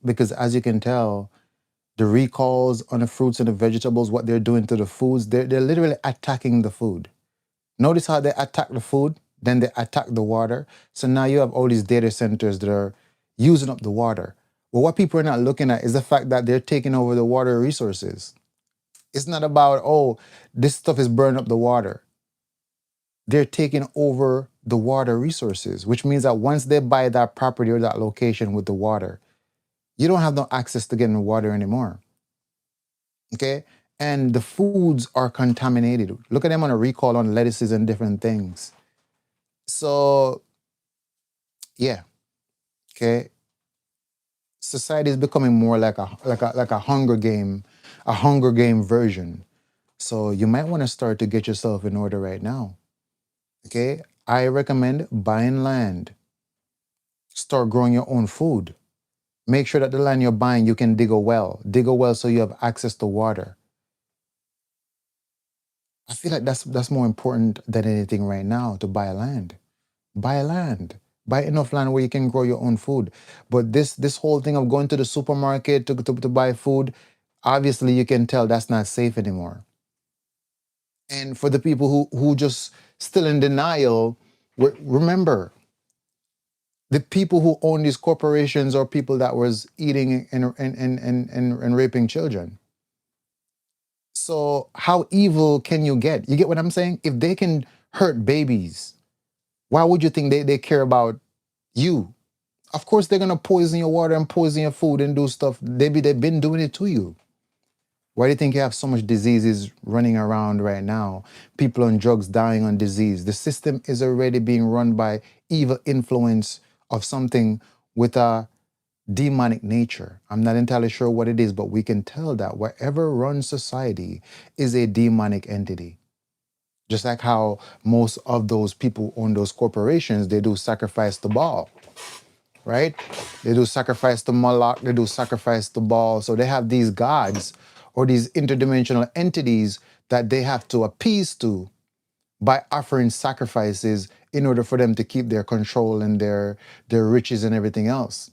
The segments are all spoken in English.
because as you can tell, the recalls on the fruits and the vegetables, what they're doing to the foods, they're literally attacking the food. Notice how they attack the food, then they attack the water. So now you have all these data centers that are using up the water. But what people are not looking at is the fact that they're taking over the water resources. It's not about, oh, this stuff is burning up the water. They're taking over the water resources, which means that once they buy that property or that location with the water, you don't have no access to getting water anymore. Okay? And the foods are contaminated. Look at them on a recall on lettuces and different things. So, yeah, okay. Society is becoming more like a Hunger Game version. So you might want to start to get yourself in order right now. Okay? I recommend buying land. Start growing your own food. Make sure that the land you're buying, you can dig a well. Dig a well so you have access to water. I feel like that's more important than anything right now, to buy land. Buy land. Buy enough land where you can grow your own food. But this whole thing of going to the supermarket to buy food, obviously you can tell that's not safe anymore. And for the people who just still in denial, remember, the people who own these corporations are people that was eating and raping children. So how evil can you get? You get what I'm saying? If they can hurt babies, why would you think they care about you? Of course they're gonna poison your water and poison your food and do stuff. They've been doing it to you. Why do you think you have so much diseases running around right now? People on drugs dying on disease. The system is already being run by evil influence of something with a demonic nature. I'm not entirely sure what it is, but we can tell that whatever runs society is a demonic entity. Just like how most of those people own those corporations, they do sacrifice to Baal, right? They do sacrifice to Moloch, they do sacrifice to Baal. So they have these gods or these interdimensional entities that they have to appease to by offering sacrifices in order for them to keep their control and their riches and everything else.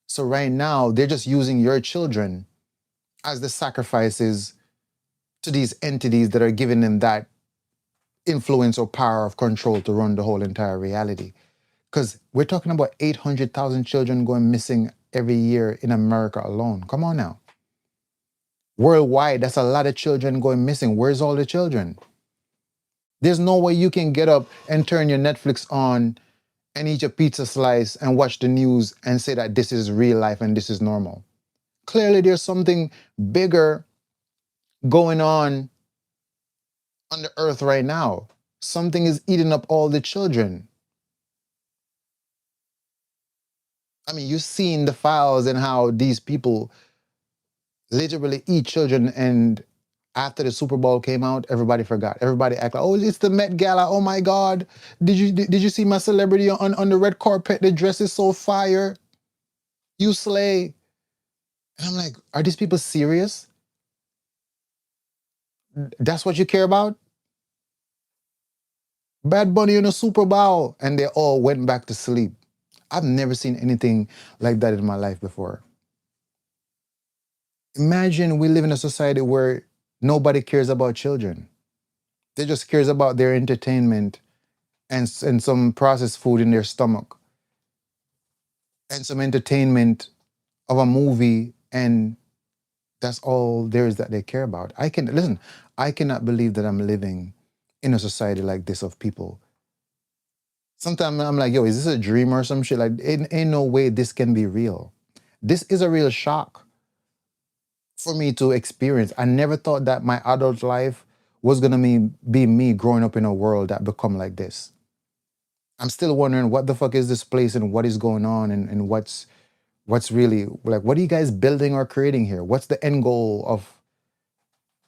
So right now, they're just using your children as the sacrifices to these entities that are giving them that influence or power of control to run the whole entire reality. Because we're talking about 800,000 children going missing every year in America alone. Come on now. Worldwide, that's a lot of children going missing. Where's all the children? There's no way you can get up and turn your Netflix on and eat your pizza slice and watch the news and say that this is real life and this is normal. Clearly, there's something bigger going on the earth right now. Something is eating up all the children. I mean, you've seen the files and how these people literally eat children. And after the Super Bowl came out, everybody forgot. Everybody act like, oh, it's the Met Gala. Oh my God. Did you see my celebrity on the red carpet? The dress is so fire. You slay. And I'm like, are these people serious? That's what you care about? Bad Bunny in a Super Bowl. And they all went back to sleep. I've never seen anything like that in my life before. Imagine we live in a society where nobody cares about children. They just cares about their entertainment and some processed food in their stomach and some entertainment of a movie, and that's all there is that they care about. I cannot believe that I'm living in a society like this of people. Sometimes I'm like, yo, is this a dream or some shit? Like, ain't no way this can be real. This is a real shock for me to experience. I never thought that my adult life was gonna be me growing up in a world that become like this. I'm still wondering what the fuck is this place and what is going on and what's really like, what are you guys building or creating here? What's the end goal of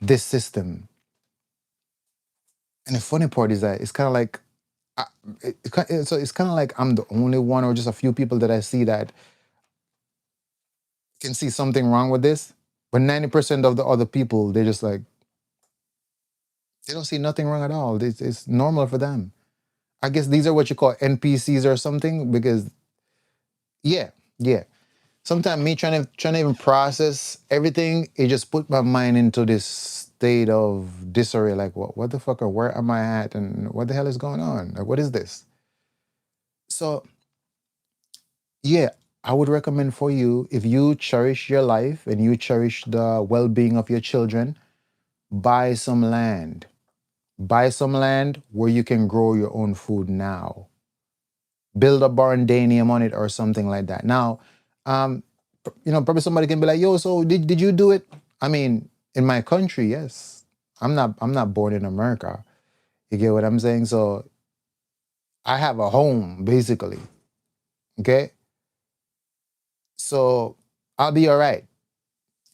this system? And the funny part is that it's kind of like I- so it's kind of like I'm the only one or just a few people that I see that can see something wrong with this. But 90% of the other people, they're just like, they don't see nothing wrong at all. It's normal for them. I guess these are what you call NPCs or something, because yeah, yeah. Sometimes me trying to even process everything, it just put my mind into this state of disarray. Like, what the fuck, or where am I at, and what the hell is going on? Like, what is this? So yeah, I would recommend for you, if you cherish your life and you cherish the well-being of your children, buy some land. Buy some land where you can grow your own food now. Build a barndanium on it or something like that. Now, um, probably somebody can be like, "Yo, so did you do it?" I mean, in my country, yes. I'm not born in America. You get what I'm saying? So I have a home basically. Okay, so I'll be all right.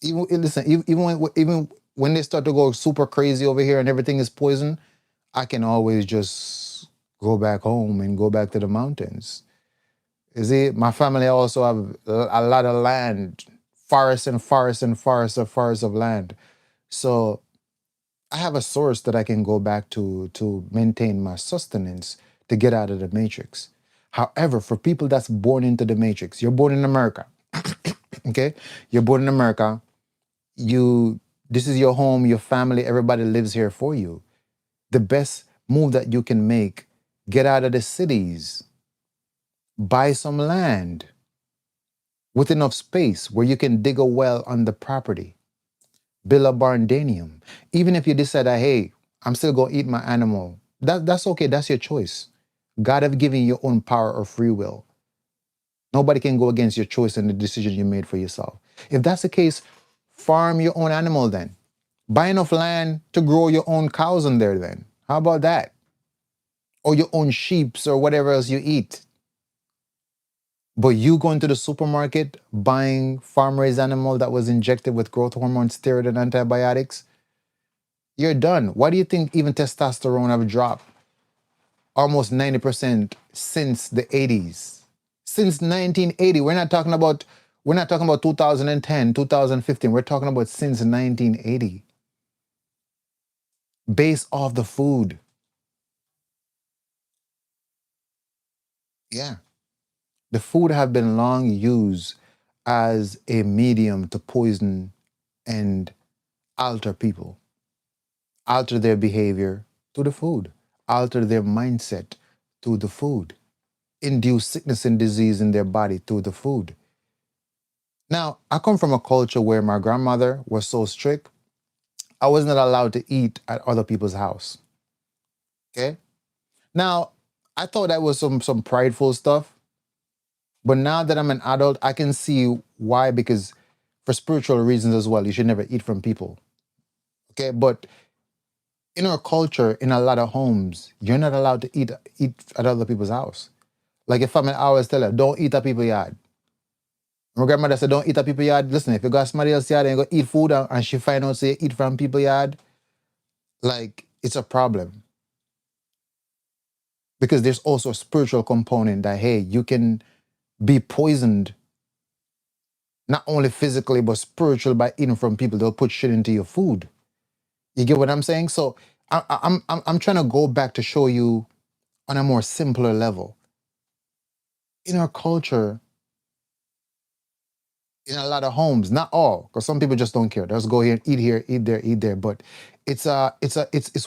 Listen, even when they start to go super crazy over here and everything is poison, I can always just go back home and go back to the mountains. You see, my family also have a lot of land, forests and forests and forests of land. So I have a source that I can go back to maintain my sustenance to get out of the matrix. However, for people that's born into the matrix, you're born in America, okay? You're born in America. You This is your home, your family, everybody lives here for you. The best move that you can make, get out of the cities, buy some land with enough space where you can dig a well on the property, build a barndanium. Even if you decide that, hey, I'm still gonna eat my animal, that's okay, that's your choice. God have given you your own power of free will. Nobody can go against your choice and the decision you made for yourself. If that's the case, farm your own animal then. Buy enough land to grow your own cows in there then. How about that? Or your own sheeps or whatever else you eat. But you going to the supermarket buying farm-raised animal that was injected with growth hormone, steroid, and antibiotics, you're done. Why do you think even testosterone have dropped almost 90% since the 80s? Since 1980. We're not talking about 2010, 2015. We're talking about since 1980. Based off the food. Yeah. The food have been long used as a medium to poison and alter people, alter their behavior through the food, alter their mindset through the food, induce sickness and disease in their body through the food. Now, I come from a culture where my grandmother was so strict, I was not allowed to eat at other people's house. Okay? Now, I thought that was some prideful stuff, but now that I'm an adult, I can see why, because for spiritual reasons as well, you should never eat from people. Okay? But in our culture, in a lot of homes, you're not allowed to eat at other people's house. Like if I always tell her, don't eat at people's yard. My grandmother said, don't eat at people's yard. Listen, if you got somebody else's yard and you go eat food and she find out say eat from people's yard, like it's a problem. Because there's also a spiritual component that hey, you can be poisoned not only physically but spiritually by eating from people. They'll put shit into your food. You get what I'm saying? So I'm trying to go back to show you on a more simpler level. In our culture, in a lot of homes, not all, because some people just don't care. They'll just go here, eat there, eat there. But it's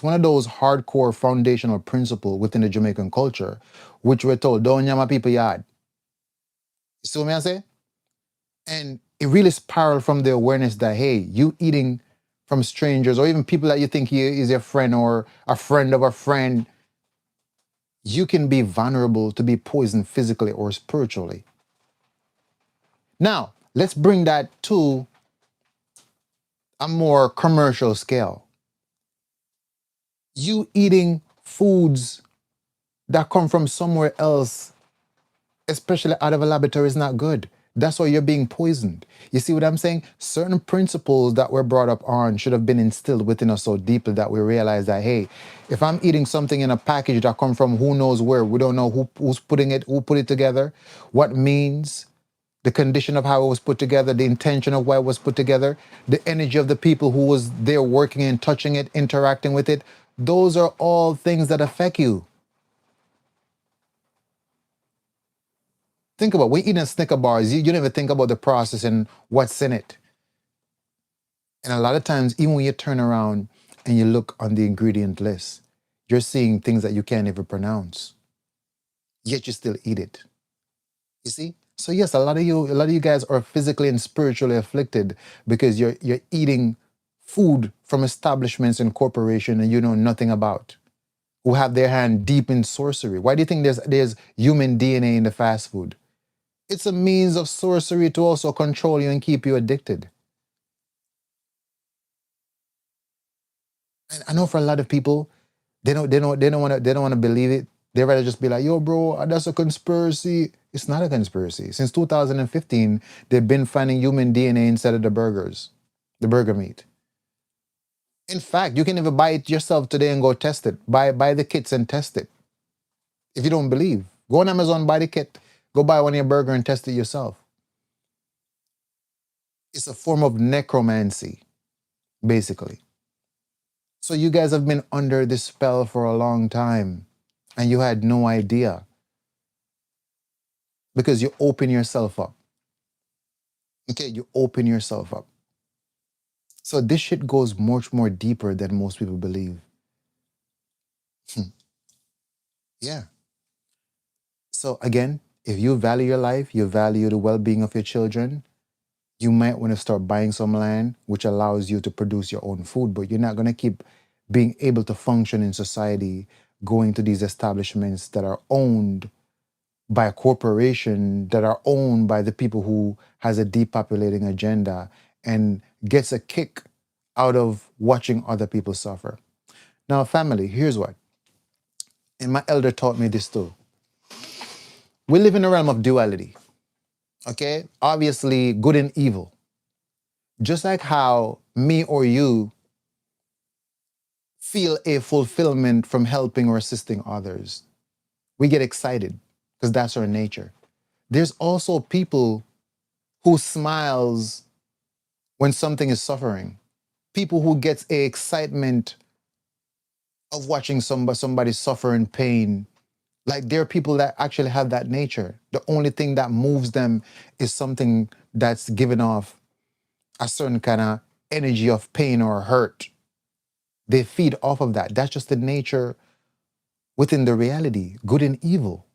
one of those hardcore foundational principle within the Jamaican culture, which we're told, don't yama people yard. You see what I say? And it really spiraled from the awareness that hey, you eating from strangers or even people that you think is your friend or a friend of a friend, you can be vulnerable to be poisoned physically or spiritually. Now, let's bring that to a more commercial scale. You eating foods that come from somewhere else, especially out of a laboratory, is not good. That's why you're being poisoned. You see what I'm saying? Certain principles that we're brought up on should have been instilled within us so deeply that we realize that, hey, if I'm eating something in a package that come from who knows where, we don't know who's putting it, who put it together, what means, the condition of how it was put together, the intention of why it was put together, the energy of the people who was there working and touching it, interacting with it. Those are all things that affect you. Think about when eating a Snicker bars, you don't even think about the process and what's in it. And a lot of times, even when you turn around and you look on the ingredient list, you're seeing things that you can't even pronounce, yet you still eat it. You see? So yes, a lot of you guys are physically and spiritually afflicted because you're eating food from establishments and corporation and you know nothing about, who have their hand deep in sorcery. Why do you think there's human DNA in the fast food? It's a means of sorcery to also control you and keep you addicted. And I know for a lot of people, they don't want to believe it. They rather just be like, yo, bro, that's a conspiracy. It's not a conspiracy. Since 2015, they've been finding human DNA inside of the burgers, the burger meat. In fact, you can even buy it yourself today and go test it. Buy the kits and test it. If you don't believe, go on Amazon, buy the kit, go buy one of your burger and test it yourself. It's a form of necromancy, basically. So you guys have been under this spell for a long time and you had no idea because you open yourself up. Okay, you open yourself up. So this shit goes much more deeper than most people believe. Hmm. Yeah. So again, if you value your life, you value the well-being of your children, you might want to start buying some land, which allows you to produce your own food, but you're not going to keep being able to function in society going to these establishments that are owned by a corporation, that are owned by the people who has a depopulating agenda and gets a kick out of watching other people suffer. Now, family, here's what. And my elder taught me this too. We live in a realm of duality. Okay? Obviously, good and evil. Just like how me or you feel a fulfillment from helping or assisting others. We get excited because that's our nature. There's also people who smiles when something is suffering. People who gets a excitement of watching somebody suffer in pain. Like there are people that actually have that nature. The only thing that moves them is something that's given off a certain kind of energy of pain or hurt. They feed off of that. That's just the nature within the reality, good and evil.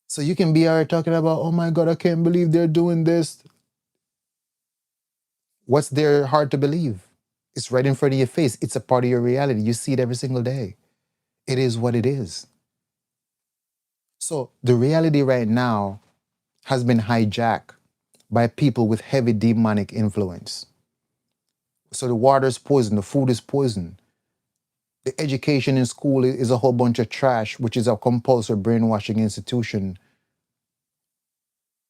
So you can be out talking about, oh my God, I can't believe they're doing this. What's there hard to believe? It's right in front of your face. It's a part of your reality. You see it every single day. It is what it is. So the reality right now has been hijacked by people with heavy demonic influence. So the water is poison, the food is poison. The education in school is a whole bunch of trash, which is a compulsory brainwashing institution.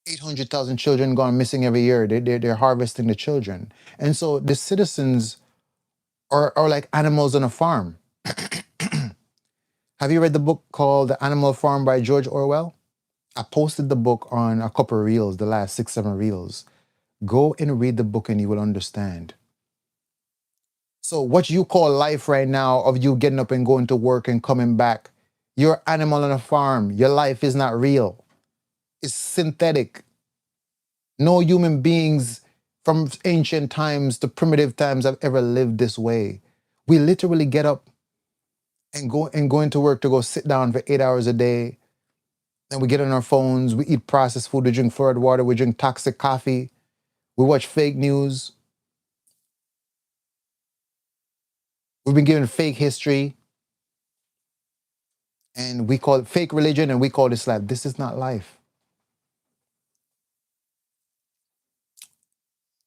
800,000 children gone missing every year. They're harvesting the children. And so the citizens are like animals on a farm. Have you read the book called The Animal Farm by George Orwell? I posted the book on a couple of reels, the last 6, 7 reels. Go and read the book and you will understand. So what you call life right now of you getting up and going to work and coming back, you're an animal on a farm. Your life is not real. It's synthetic. No human beings from ancient times to primitive times have ever lived this way. We literally get up and go into work to go sit down for 8 hours a day. Then we get on our phones, we eat processed food, we drink fluoride water, we drink toxic coffee, we watch fake news. We've been given fake history and we call it fake religion and we call this life. This is not life.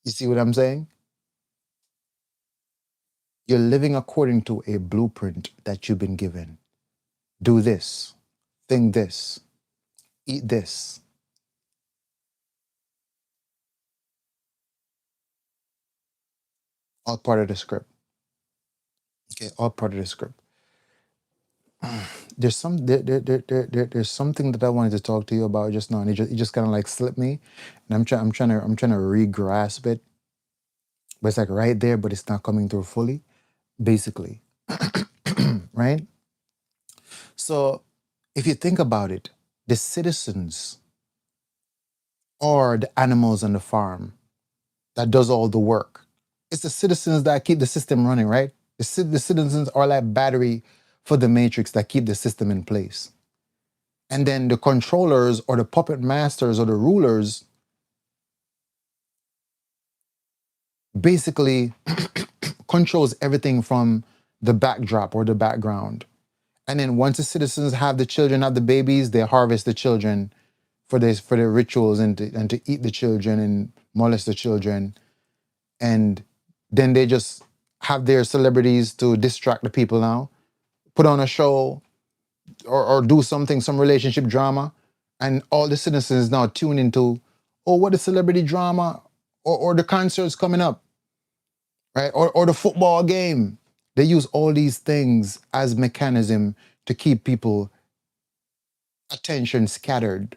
You see what I'm saying? You're living according to a blueprint that you've been given. Do this, think this, eat this. All part of the script. Okay, all part of the script. There's something that I wanted to talk to you about just now, and it just kind of like slipped me, and I'm trying to re-grasp it, but it's like right there, but it's not coming through fully, basically, right? So if you think about it, The citizens are the animals on the farm that does all the work. It's the citizens that keep the system running, right? The citizens are like battery for the matrix that keep the system in place. And then the controllers or the puppet masters or the rulers basically controls everything from the backdrop or the background. And then once the citizens have the children, have the babies, they harvest the children for the rituals and to eat the children and molest the children. And then they just have their celebrities to distract the people now, put on a show or do something, some relationship drama. And all the citizens now tune into, oh, what the celebrity drama or the concerts coming up, right? Or the football game. They use all these things as mechanism to keep people attention scattered,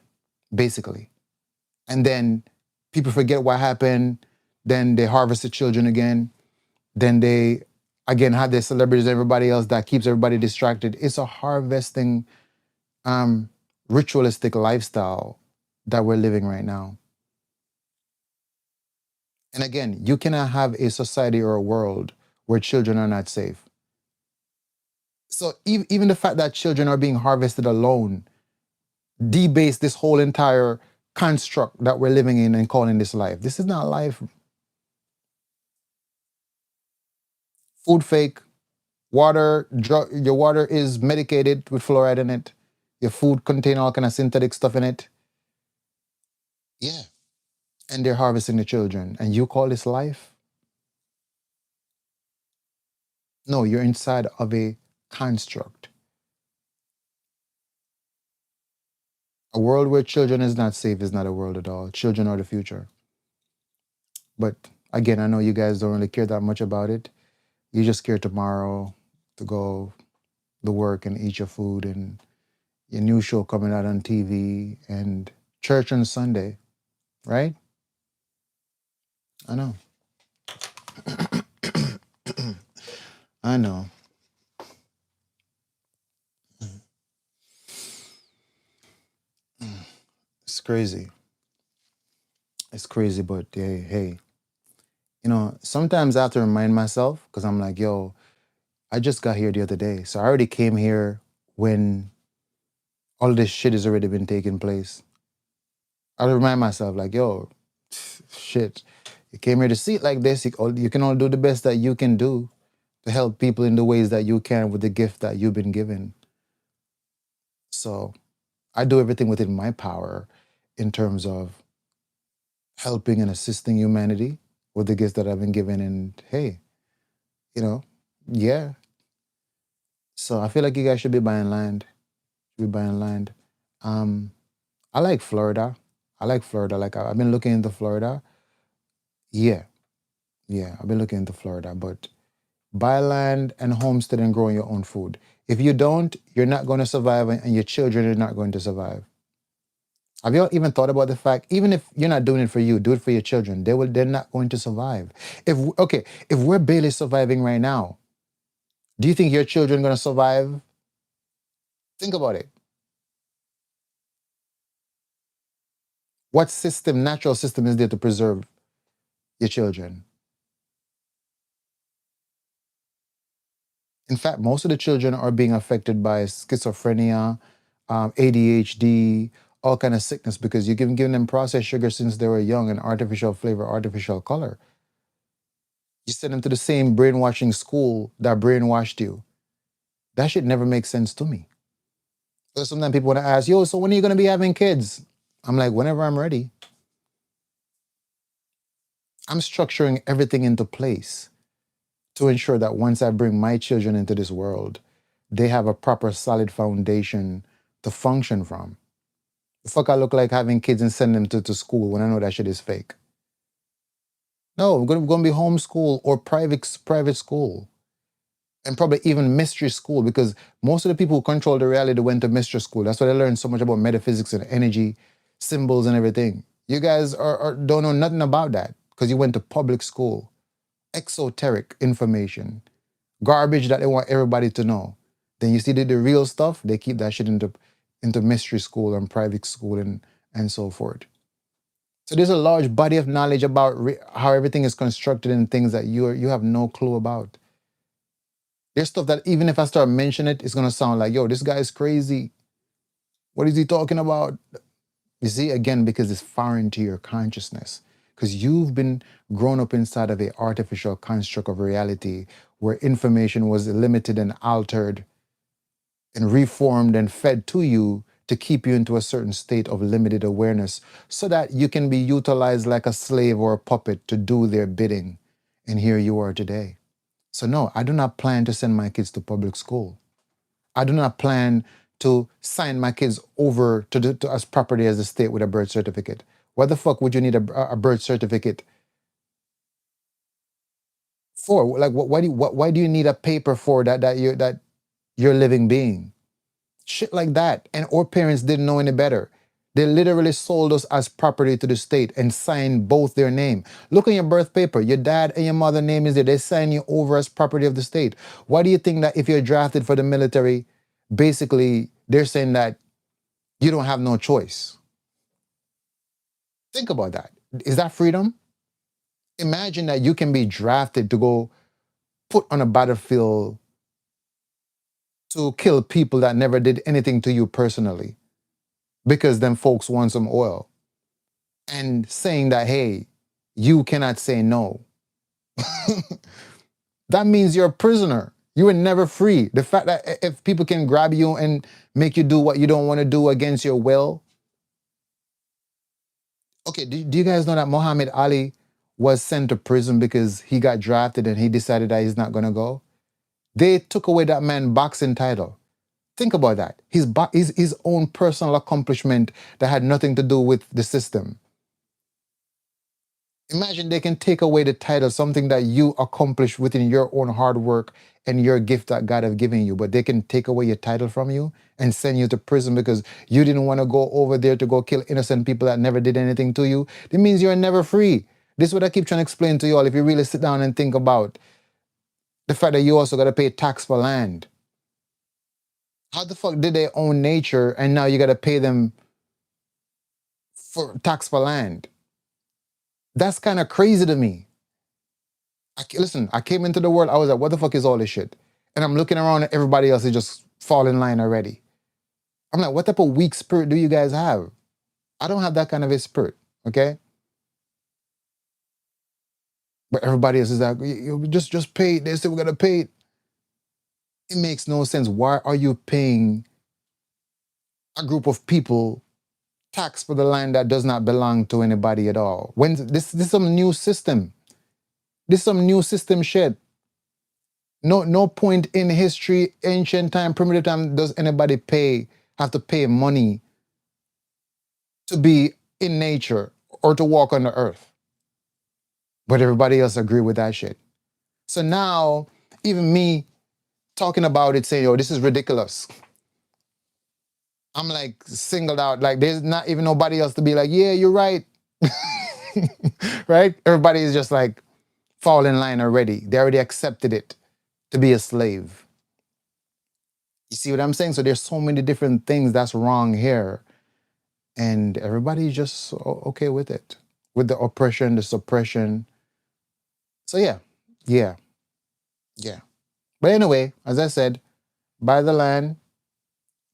basically. And then people forget what happened. Then they harvest the children again. Then they again have their celebrities and everybody else that keeps everybody distracted. It's a harvesting, um, ritualistic lifestyle that we're living right now. And again, you cannot have a society or a world where children are not safe. So even the fact that children are being harvested alone debase this whole entire construct that we're living in and calling this life. This is not life. Food fake, your water is medicated with fluoride in it. Your food contain all kind of synthetic stuff in it. Yeah. And they're harvesting the children. And you call this life? No, you're inside of a construct. A world where children is not safe is not a world at all. Children are the future. But again, I know you guys don't really care that much about it. You just care tomorrow to go to work and eat your food and your new show coming out on TV and church on Sunday, right? I know. I know. It's crazy. It's crazy, but hey, sometimes I have to remind myself because I'm like, yo, I just got here the other day. So I already came here when all this shit has already been taking place. I remind myself, like, yo, shit, you came here to see it like this. You can only do the best that you can do to help people in the ways that you can with the gift that you've been given. So I do everything within my power in terms of helping and assisting humanity with the gifts that I've been given. And hey, you know, yeah. So I feel like you guys should be buying land. Should be buying land. Um, I like Florida. I like Florida. Like I've been looking into Florida. Yeah, yeah. I've been looking into Florida, but buy land and homestead and grow your own food. If you don't, you're not going to survive, and your children are not going to survive. Have you even thought about the fact, even if you're not doing it for you, do it for your children. They're not going to survive. If we're barely surviving right now, do you think your children are going to survive? Think about it. What system, natural system, is there to preserve your children? In fact, most of the children are being affected by schizophrenia, ADHD, all kind of sickness because you've giving them processed sugar since they were young and artificial flavor, artificial color. You send them to the same brainwashing school that brainwashed you. That shit never makes sense to me. So sometimes people want to ask, yo, so when are you going to be having kids? I'm like, whenever I'm ready. I'm structuring everything into place to ensure that once I bring my children into this world, they have a proper solid foundation to function from. The fuck I look like having kids and send them to school when I know that shit is fake? No, we're gonna be homeschool or private school. And probably even mystery school, because most of the people who control the reality went to mystery school. That's why they learned so much about metaphysics and energy, symbols and everything. You guys don't know nothing about that because you went to public school. Exoteric information, garbage that they want everybody to know. Then you see the real stuff, they keep that shit into into mystery school and private school and so forth. So there's a large body of knowledge about how everything is constructed and things that you have no clue about. There's stuff that even if I start mentioning it, it's gonna sound like, yo, this guy is crazy. What is he talking about? You see, again, because it's foreign to your consciousness. Because you've been grown up inside of a artificial construct of reality where information was limited and altered and reformed and fed to you to keep you into a certain state of limited awareness so that you can be utilized like a slave or a puppet to do their bidding. And here you are today. So, no, I do not plan to send my kids to public school. I do not plan to sign my kids over to as property as the state with a birth certificate. What the fuck would you need a birth certificate for? Like, why do you need a paper for that you're a living being? Shit like that. And our parents didn't know any better. They literally sold us as property to the state and signed both their name. Look on your birth paper. Your dad and your mother name is there. They sign you over as property of the state. Why do you think that if you're drafted for the military, basically they're saying that you don't have no choice? Think about that. Is that freedom? Imagine that you can be drafted to go put on a battlefield to kill people that never did anything to you personally because them folks want some oil, and saying that, hey, you cannot say no. That means you're a prisoner. You were never free. The fact that if people can grab you and make you do what you don't want to do against your will. Okay, do you guys know that Muhammad Ali was sent to prison because he got drafted and he decided that he's not going to go? They took away that man's boxing title. Think about that. His own personal accomplishment that had nothing to do with the system. Imagine they can take away the title, something that you accomplished within your own hard work and your gift that God have given you, but they can take away your title from you and send you to prison because you didn't want to go over there to go kill innocent people that never did anything to you. That means you're never free. This is what I keep trying to explain to you all. If you really sit down and think about the fact that you also got to pay tax for land. How the fuck did they own nature and now you got to pay them for tax for land? That's kind of crazy to me. Listen, I came into the world, I was like, what the fuck is all this shit? And I'm looking around and everybody else is just fall in line already. I'm like, what type of weak spirit do you guys have? I don't have that kind of a spirit, okay? But everybody else is like, you just pay it. They say we're gonna pay it. It makes no sense. Why are you paying a group of people tax for the land that does not belong to anybody at all? When this is some new system. This is some new system shit. No point in history, ancient time, primitive time, does anybody have to pay money to be in nature or to walk on the earth. But everybody else agree with that shit. So now, even me talking about it, saying, yo, this is ridiculous. I'm like singled out, like there's not even nobody else to be like, yeah, you're right. Right? Everybody is just like fall in line already. They already accepted it to be a slave. You see what I'm saying? So there's so many different things that's wrong here. And everybody's just okay with it, with the oppression, the suppression. So yeah. But anyway, as I said, buy the land,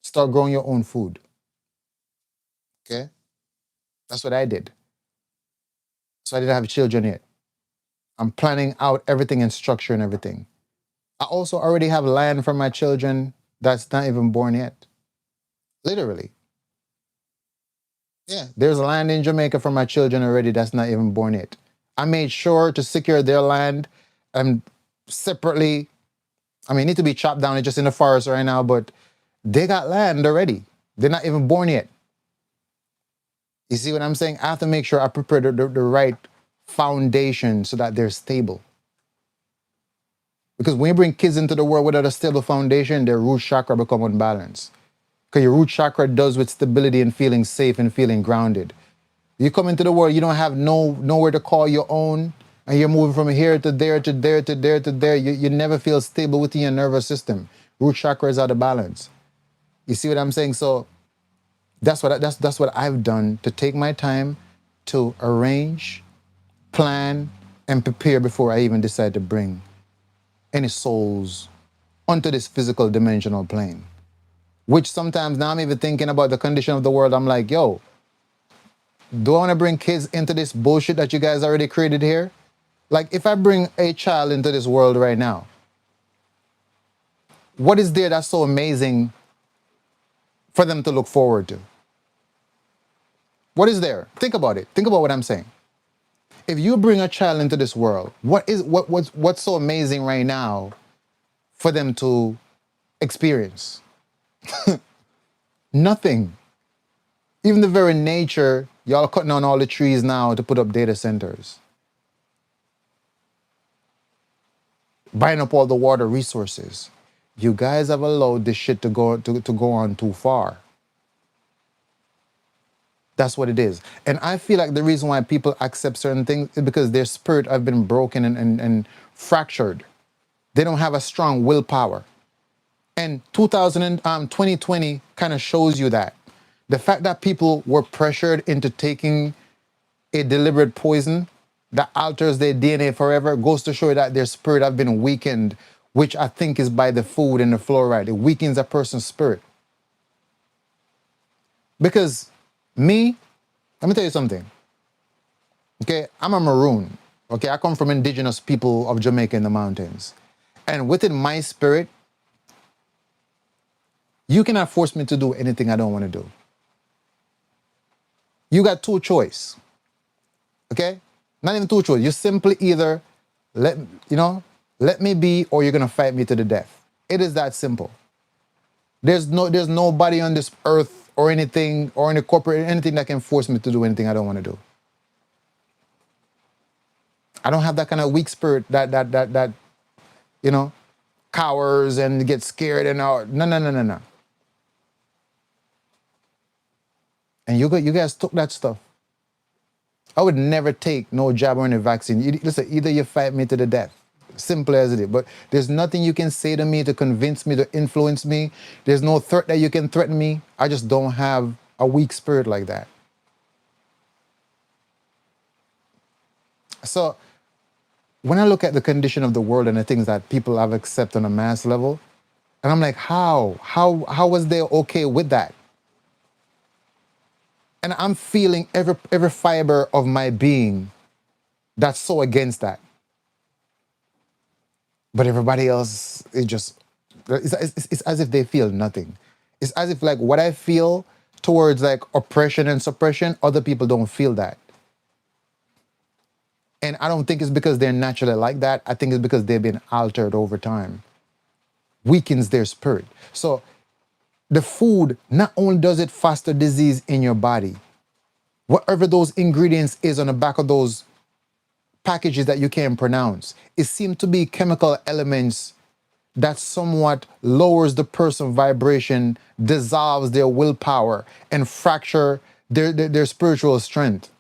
start growing your own food. Okay? That's what I did. So I didn't have children yet. I'm planning out everything and structure and everything. I also already have land for my children that's not even born yet. Literally. Yeah, there's land in Jamaica for my children already that's not even born yet. I made sure to secure their land and separately. I mean, it need to be chopped down. It's just in the forest right now, but they got land already. They're not even born yet. You see what I'm saying? I have to make sure I prepare the right foundation so that they're stable. Because when you bring kids into the world without a stable foundation, their root chakra become unbalanced. Because your root chakra does with stability and feeling safe and feeling grounded. You come into the world, you don't have nowhere to call your own, and you're moving from here to there to there to there to there. You never feel stable within your nervous system. Root chakra is out of balance. You see what I'm saying? So That's what I've done to take my time to arrange, plan, and prepare before I even decide to bring any souls onto this physical dimensional plane. Which sometimes now I'm even thinking about the condition of the world. I'm like, yo, do I want to bring kids into this bullshit that you guys already created here? Like, if I bring a child into this world right now, what is there that's so amazing for them to look forward to? What is there? Think about it. Think about what I'm saying. If you bring a child into this world, what's so amazing right now for them to experience? Nothing. Even the very nature, y'all cutting down all the trees now to put up data centers. Buying up all the water resources. You guys have allowed this shit to go on too far. That's what it is. And I feel like the reason why people accept certain things is because their spirit have been broken and fractured. They don't have a strong willpower. And 2020 kind of shows you that. The fact that people were pressured into taking a deliberate poison that alters their DNA forever goes to show you that their spirit have been weakened, which I think is by the food and the fluoride. It weakens a person's spirit. Because me, let me tell you something. Okay, I'm a Maroon. Okay, I come from indigenous people of Jamaica in the mountains. And within my spirit, you cannot force me to do anything I don't want to do. You got two choice. Okay? Not even two choice. You simply either let me be, or you're gonna fight me to the death. It is that simple. There's nobody on this earth or anything or any corporate anything that can force me to do anything I don't want to do. I don't have that kind of weak spirit that cowers and gets scared and all. No. And you guys took that stuff. I would never take no jab or any vaccine. Listen, either you fight me to the death. Simple as it is. But there's nothing you can say to me to convince me, to influence me. There's no threat that you can threaten me. I just don't have a weak spirit like that. So when I look at the condition of the world and the things that people have accepted on a mass level, and I'm like, how was they okay with that? And I'm feeling every fiber of my being that's so against that. But everybody else is just, it's as if they feel nothing. It's as if like what I feel towards like oppression and suppression, other people don't feel that. And I don't think it's because they're naturally like that. I think it's because they've been altered over time. Weakens their spirit. So the food, not only does it foster disease in your body, whatever those ingredients is on the back of those packages that you can't pronounce, it seems to be chemical elements that somewhat lowers the person's vibration, dissolves their willpower, and fracture their spiritual strength.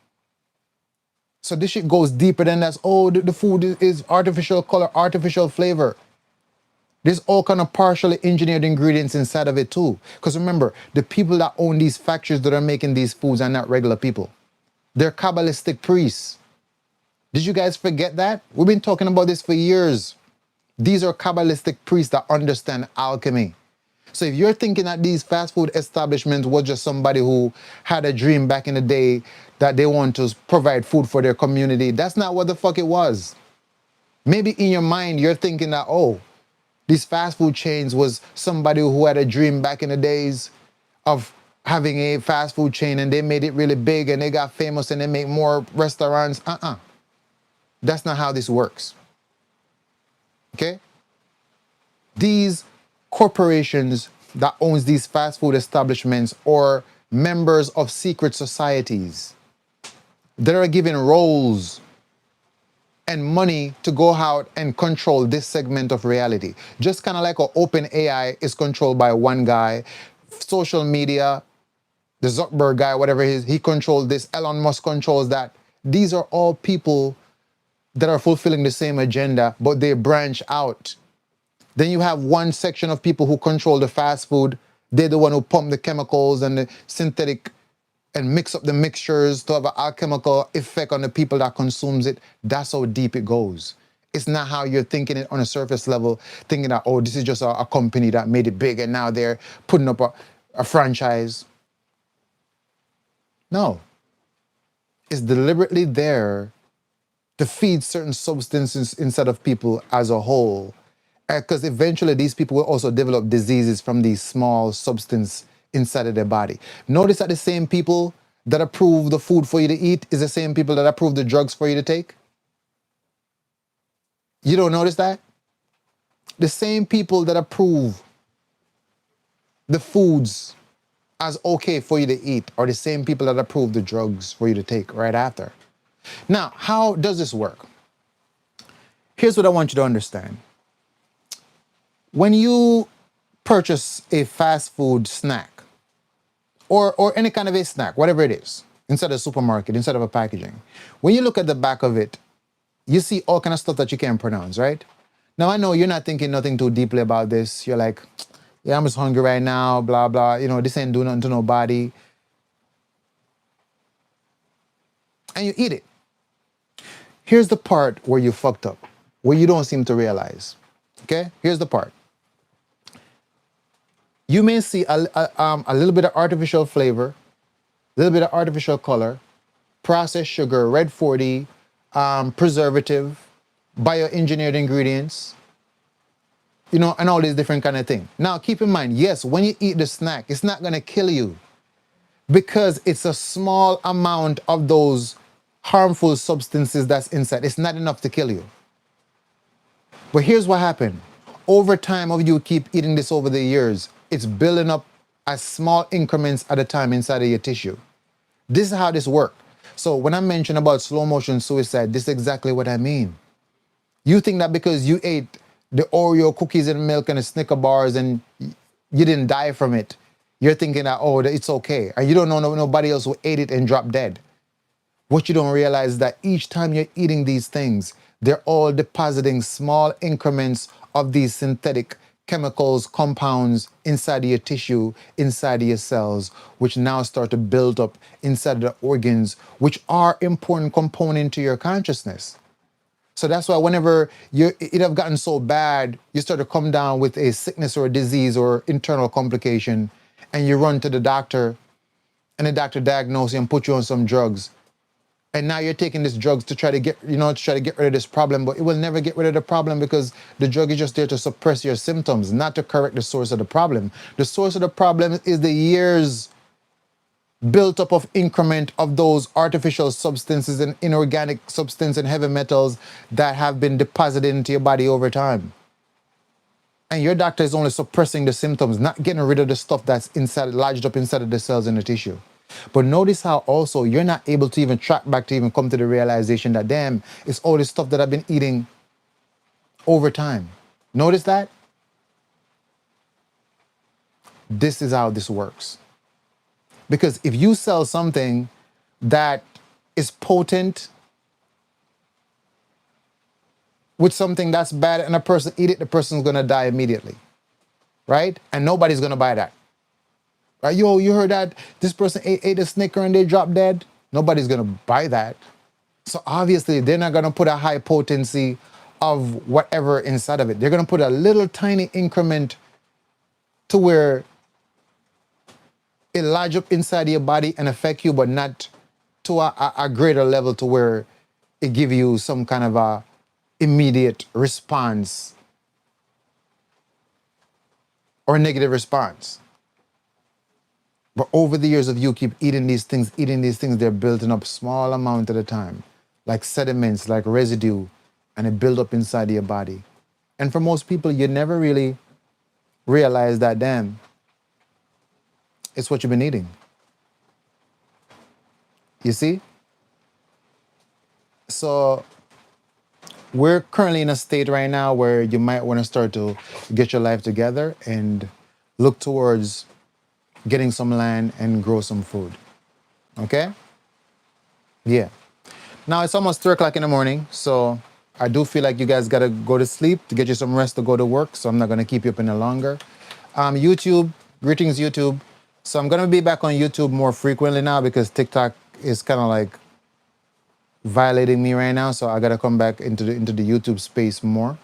So this shit goes deeper than that. Oh, the food is artificial color, artificial flavor. There's all kind of partially engineered ingredients inside of it too. Because remember, the people that own these factories that are making these foods are not regular people. They're Kabbalistic priests. Did you guys forget that? We've been talking about this for years. These are Kabbalistic priests that understand alchemy. So if you're thinking that these fast food establishments was just somebody who had a dream back in the day that they want to provide food for their community, that's not what the fuck it was. Maybe in your mind, you're thinking that, oh, these fast food chains was somebody who had a dream back in the days of having a fast food chain and they made it really big and they got famous and they make more restaurants. That's not how this works. Okay? These corporations that owns these fast food establishments or members of secret societies that are given roles and money to go out and control this segment of reality. Just kind of like how open AI is controlled by one guy, social media, the Zuckerberg guy, whatever it is, he controls this, Elon Musk controls that. These are all people that are fulfilling the same agenda, but they branch out. Then you have one section of people who control the fast food They're the one who pump the chemicals and the synthetic and mix up the mixtures to have an alchemical effect on the people that consumes it. That's how deep it goes. It's not how you're thinking it on a surface level, thinking that, oh, this is just a company that made it big and now they're putting up a franchise. No, it's deliberately there to feed certain substances inside of people as a whole. Because eventually these people will also develop diseases from these small substance inside of their body. Notice that the same people that approve the food for you to eat is the same people that approve the drugs for you to take. You don't notice that? The same people that approve the foods as okay for you to eat are the same people that approve the drugs for you to take right after. Now, how does this work? Here's what I want you to understand. When you purchase a fast food snack or any kind of a snack, whatever it is, inside a supermarket, inside of a packaging, when you look at the back of it, you see all kind of stuff that you can't pronounce, right? Now, I know you're not thinking nothing too deeply about this. You're like, yeah, I'm just hungry right now, blah, blah. You know, this ain't doing nothing to nobody. And you eat it. Here's the part where you fucked up, where you don't seem to realize. Okay? Here's the part. You may see a little bit of artificial flavor, a little bit of artificial color, processed sugar, red 40, preservative, bioengineered ingredients, you know, and all these different kind of things. Now, keep in mind, yes, when you eat the snack, it's not going to kill you because it's a small amount of those harmful substances that's inside. It's not enough to kill you. But here's what happened. Over time of you keep eating this over the years, it's building up as small increments at a time inside of your tissue. This is how this works. So when I mention about slow motion suicide, this is exactly what I mean. You think that because you ate the Oreo cookies and milk and the Snicker bars and you didn't die from it, you're thinking that, oh, it's okay. And you don't know nobody else who ate it and dropped dead. What you don't realize is that each time you're eating these things, they're all depositing small increments of these synthetic chemicals, compounds inside of your tissue, inside of your cells, which now start to build up inside of the organs, which are important component to your consciousness. So that's why whenever it have gotten so bad, you start to come down with a sickness or a disease or internal complication, and you run to the doctor, and the doctor diagnoses you and put you on some drugs. And now you're taking these drugs to try to get, to try to get rid of this problem, but it will never get rid of the problem because the drug is just there to suppress your symptoms, not to correct the source of the problem. The source of the problem is the years built up of increment of those artificial substances and inorganic substances and heavy metals that have been deposited into your body over time. And your doctor is only suppressing the symptoms, not getting rid of the stuff that's inside, lodged up inside of the cells in the tissue. But notice how also you're not able to even track back to even come to the realization that, damn, it's all this stuff that I've been eating over time. Notice that? This is how this works. Because if you sell something that is potent with something that's bad and a person eat it, the person's going to die immediately, right? And nobody's going to buy that. Right? Yo, you heard that this person ate a Snicker and they dropped dead? Nobody's going to buy that. So obviously they're not going to put a high potency of whatever inside of it. They're going to put a little tiny increment to where it lodge up inside your body and affect you, but not to a greater level to where it give you some kind of a immediate response or negative response. But over the years of you keep eating these things, they're building up small amount at a time, like sediments, like residue, and it build up inside your body. And for most people, you never really realize that, damn, it's what you've been eating. You see? So we're currently in a state right now where you might want to start to get your life together and look towards getting some land and grow some food. Okay? Yeah. Now it's almost 3 o'clock in the morning, so I do feel like you guys got to go to sleep to get you some rest to go to work, so I'm not going to keep you up any longer. YouTube, Greetings, YouTube. So I'm gonna be back on YouTube more frequently now because TikTok is kind of like violating me right now. So I gotta come back into the YouTube space more,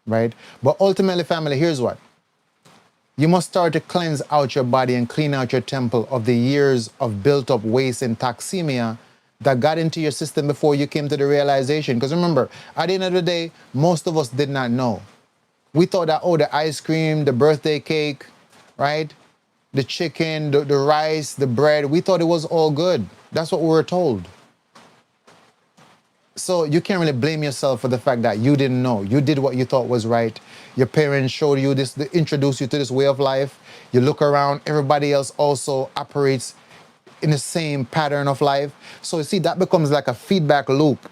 right? But ultimately, family, here's what. You must start to cleanse out your body and clean out your temple of the years of built up waste and toxemia that got into your system before you came to the realization. Because remember, at the end of the day, most of us did not know. We thought that, oh, the ice cream, the birthday cake, right? The chicken, the rice, the bread, we thought it was all good. That's what we were told. So you can't really blame yourself for the fact that you didn't know. You did what you thought was right. Your parents showed you this, they introduced you to this way of life. You look around, everybody else also operates in the same pattern of life. So you see, that becomes like a feedback loop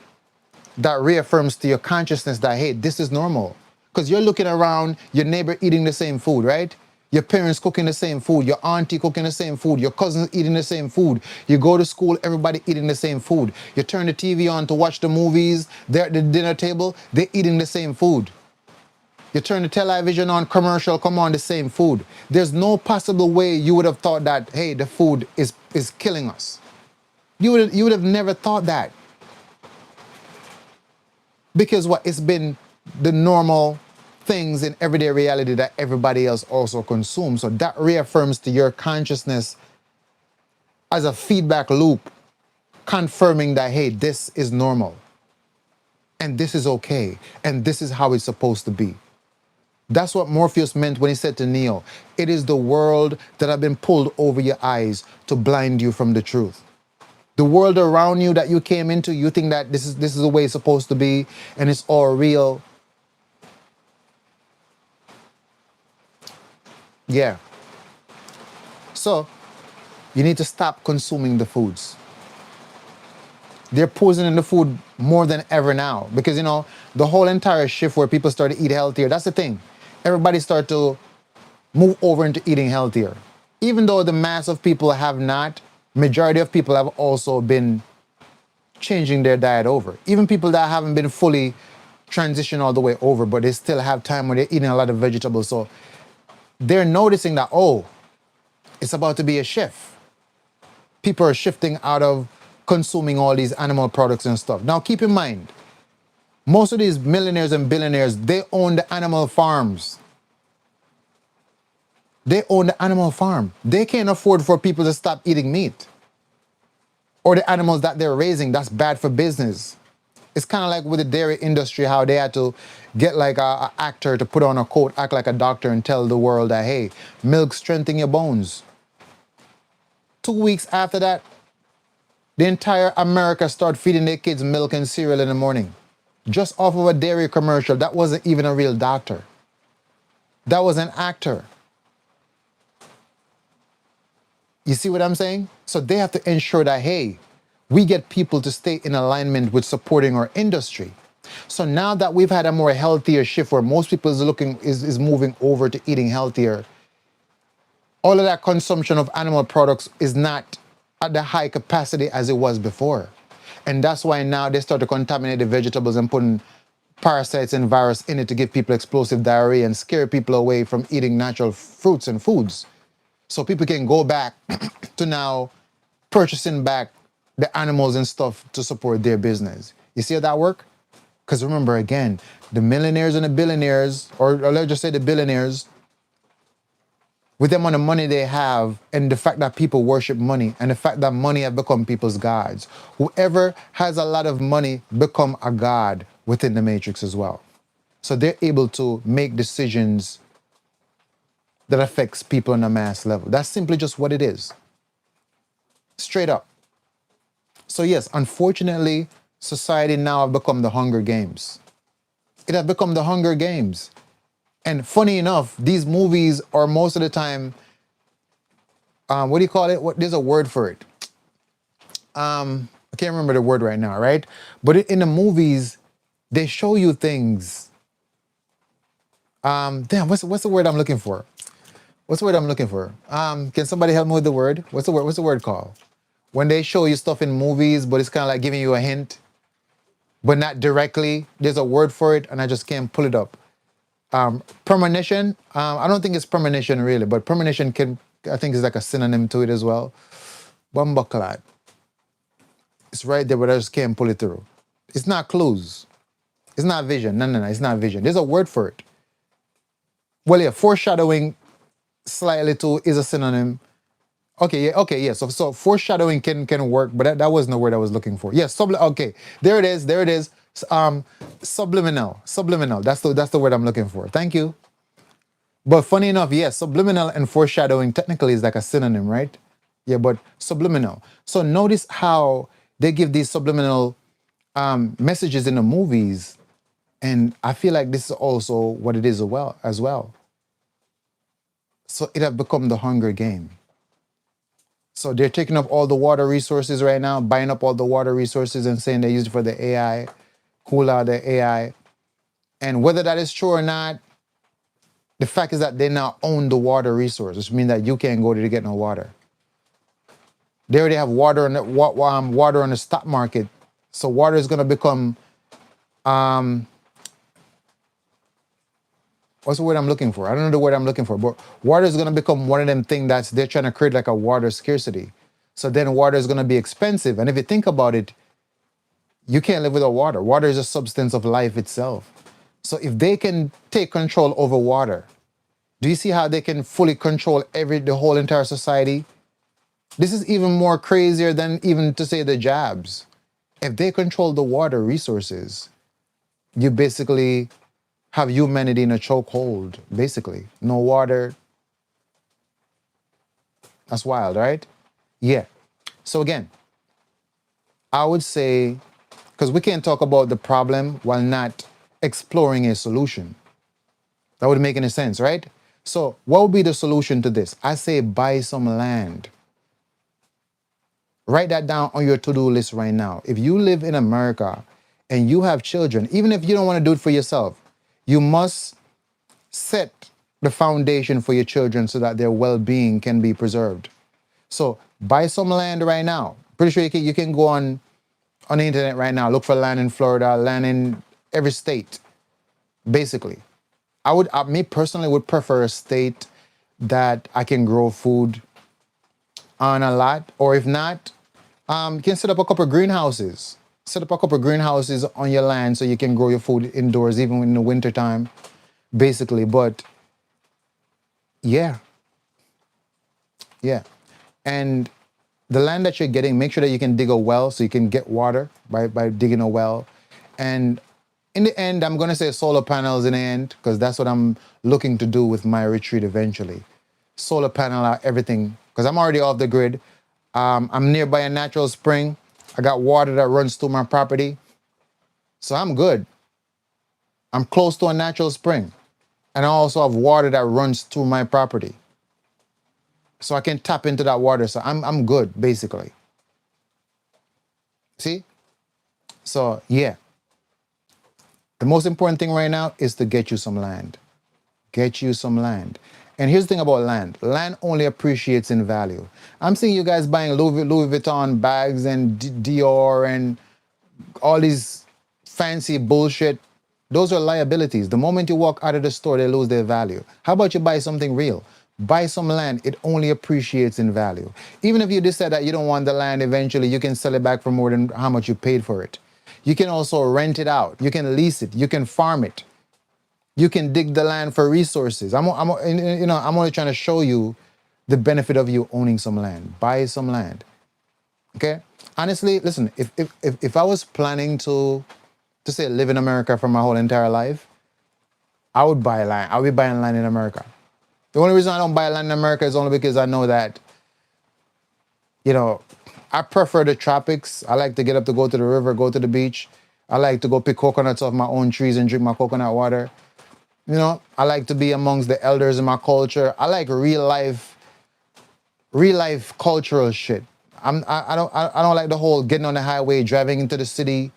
that reaffirms to your consciousness that, hey, this is normal. Because you're looking around, your neighbor eating the same food, right? Your parents cooking the same food, your auntie cooking the same food, your cousins eating the same food. You go to school, everybody eating the same food. You turn the TV on to watch the movies, they're at the dinner table, they're eating the same food. You turn the television on, commercial, come on, the same food. There's no possible way you would have thought that, hey, the food is killing us. You would have never thought that. Because what, it's been the normal things in everyday reality that everybody else also consumes. So that reaffirms to your consciousness as a feedback loop, confirming that, hey, this is normal and this is okay and this is how it's supposed to be. That's what Morpheus meant when he said to Neo, it is the world that have been pulled over your eyes to blind you from the truth. The world around you that you came into, you think that this is the way it's supposed to be and it's all real. Yeah. So you need to stop consuming the foods. They're poisoning the food more than ever now because, you know, the whole entire shift where people start to eat healthier, that's the thing. Everybody start to move over into eating healthier. Even though the mass of people have not, majority of people have also been changing their diet over. Even people that haven't been fully transitioned all the way over, but they still have time where they're eating a lot of vegetables. So they're noticing that, oh, it's about to be a shift. People are shifting out of consuming all these animal products and stuff. Now, keep in mind, most of these millionaires and billionaires, they own the animal farms. They own the animal farm. They can't afford for people to stop eating meat or the animals that they're raising. That's bad for business. It's kind of like with the dairy industry, how they had to get like a actor to put on a coat, act like a doctor and tell the world that, hey, milk strengthens your bones. 2 weeks after that, the entire America started feeding their kids milk and cereal in the morning. Just off of a dairy commercial. That wasn't even a real doctor. That was an actor. You see what I'm saying? So they have to ensure that, hey, we get people to stay in alignment with supporting our industry. So now that we've had a more healthier shift where most people is moving over to eating healthier, all of that consumption of animal products is not at the high capacity as it was before. And that's why now they start to contaminate the vegetables and putting parasites and virus in it to give people explosive diarrhea and scare people away from eating natural fruits and foods. So people can go back to now purchasing back the animals and stuff to support their business. You see how that work? Because remember, again, the millionaires and the billionaires, or let's just say the billionaires, with the amount of money they have and the fact that people worship money and the fact that money have become people's gods, whoever has a lot of money become a god within the matrix as well. So they're able to make decisions that affects people on a mass level. That's simply just what it is. Straight up. So yes, unfortunately, society now have become the Hunger Games. It has become the Hunger Games. And funny enough, these movies are most of the time, what do you call it? There's a word for it. I can't remember the word right now, right? But in the movies, they show you things. Damn, what's the word I'm looking for? What's the word I'm looking for? Can somebody help me with the word? What's the word? What's the word called? When they show you stuff in movies, but it's kind of like giving you a hint, but not directly. There's a word for it, and I just can't pull it up. Premonition. I don't think it's premonition really, but premonition can I think it's like a synonym to it as well. Bumbleclad. It's right there, but I just can't pull it through. It's not clues. It's not vision. No, no, no. It's not vision. There's a word for it. Well, yeah, foreshadowing slightly too is a synonym. Okay, yeah. So foreshadowing can work, but that wasn't the word I was looking for. Yes, okay, there it is. There it is. Subliminal. Subliminal. That's the word I'm looking for. Thank you. But funny enough, yes, subliminal and foreshadowing technically is like a synonym, right? Yeah, but subliminal. So notice how they give these subliminal messages in the movies, and I feel like this is also what it is as well. So it have become the Hunger Game. So they're taking up all the water resources right now, buying up all the water resources and saying they use it for the AI, cool out the AI. And whether that is true or not, the fact is that they now own the water resource, which means that you can't go there to get no water. They already have water on water on the stock market. So water is going to become, what's the word I'm looking for? I don't know the word I'm looking for, but water is going to become one of them things that's they're trying to create like a water scarcity. So then water is going to be expensive. And if you think about it, you can't live without water. Water is a substance of life itself. So if they can take control over water, do you see how they can fully control the whole entire society? This is even more crazier than even to say the jabs. If they control the water resources, you basically have humanity in a chokehold, basically. No water. That's wild, right? Yeah. So again, I would say, because we can't talk about the problem while not exploring a solution. That would make any sense, right? So what would be the solution to this? I say buy some land. Write that down on your to-do list right now. If you live in America and you have children, even if you don't want to do it for yourself, you must set the foundation for your children so that their well-being can be preserved. So buy some land right now. Pretty sure you can go on the internet right now, look for land in Florida, land in every state, basically. Me personally would prefer a state that I can grow food on a lot, or if not, you can set up a couple of greenhouses. Set up a couple of greenhouses on your land so you can grow your food indoors, even in the wintertime, basically. But yeah, yeah. And the land that you're getting, make sure that you can dig a well so you can get water by digging a well. And in the end, I'm going to say solar panels in the end, because that's what I'm looking to do with my retreat eventually. Solar panel out everything, because I'm already off the grid. I'm nearby a natural spring. I got water that runs through my property. So I'm good. I'm close to a natural spring. And I also have water that runs through my property. So I can tap into that water. So I'm good, basically. See? So yeah. The most important thing right now is to get you some land. Get you some land. And here's the thing about land. Land only appreciates in value. I'm seeing you guys buying Louis Vuitton bags and Dior and all these fancy bullshit. Those are liabilities. The moment you walk out of the store, they lose their value. How about you buy something real? Buy some land. It only appreciates in value. Even if you decide that you don't want the land eventually, you can sell it back for more than how much you paid for it. You can also rent it out. You can lease it. You can farm it. You can dig the land for resources. I'm only trying to show you the benefit of you owning some land. Buy some land. Okay? Honestly, listen, if I was planning to say live in America for my whole entire life, I would buy land. I would be buying land in America. The only reason I don't buy land in America is only because I know that, I prefer the tropics. I like to get up to go to the river, go to the beach. I like to go pick coconuts off my own trees and drink my coconut water. I like to be amongst the elders in my culture. I like real life cultural shit. I don't like the whole getting on the highway, driving into the city,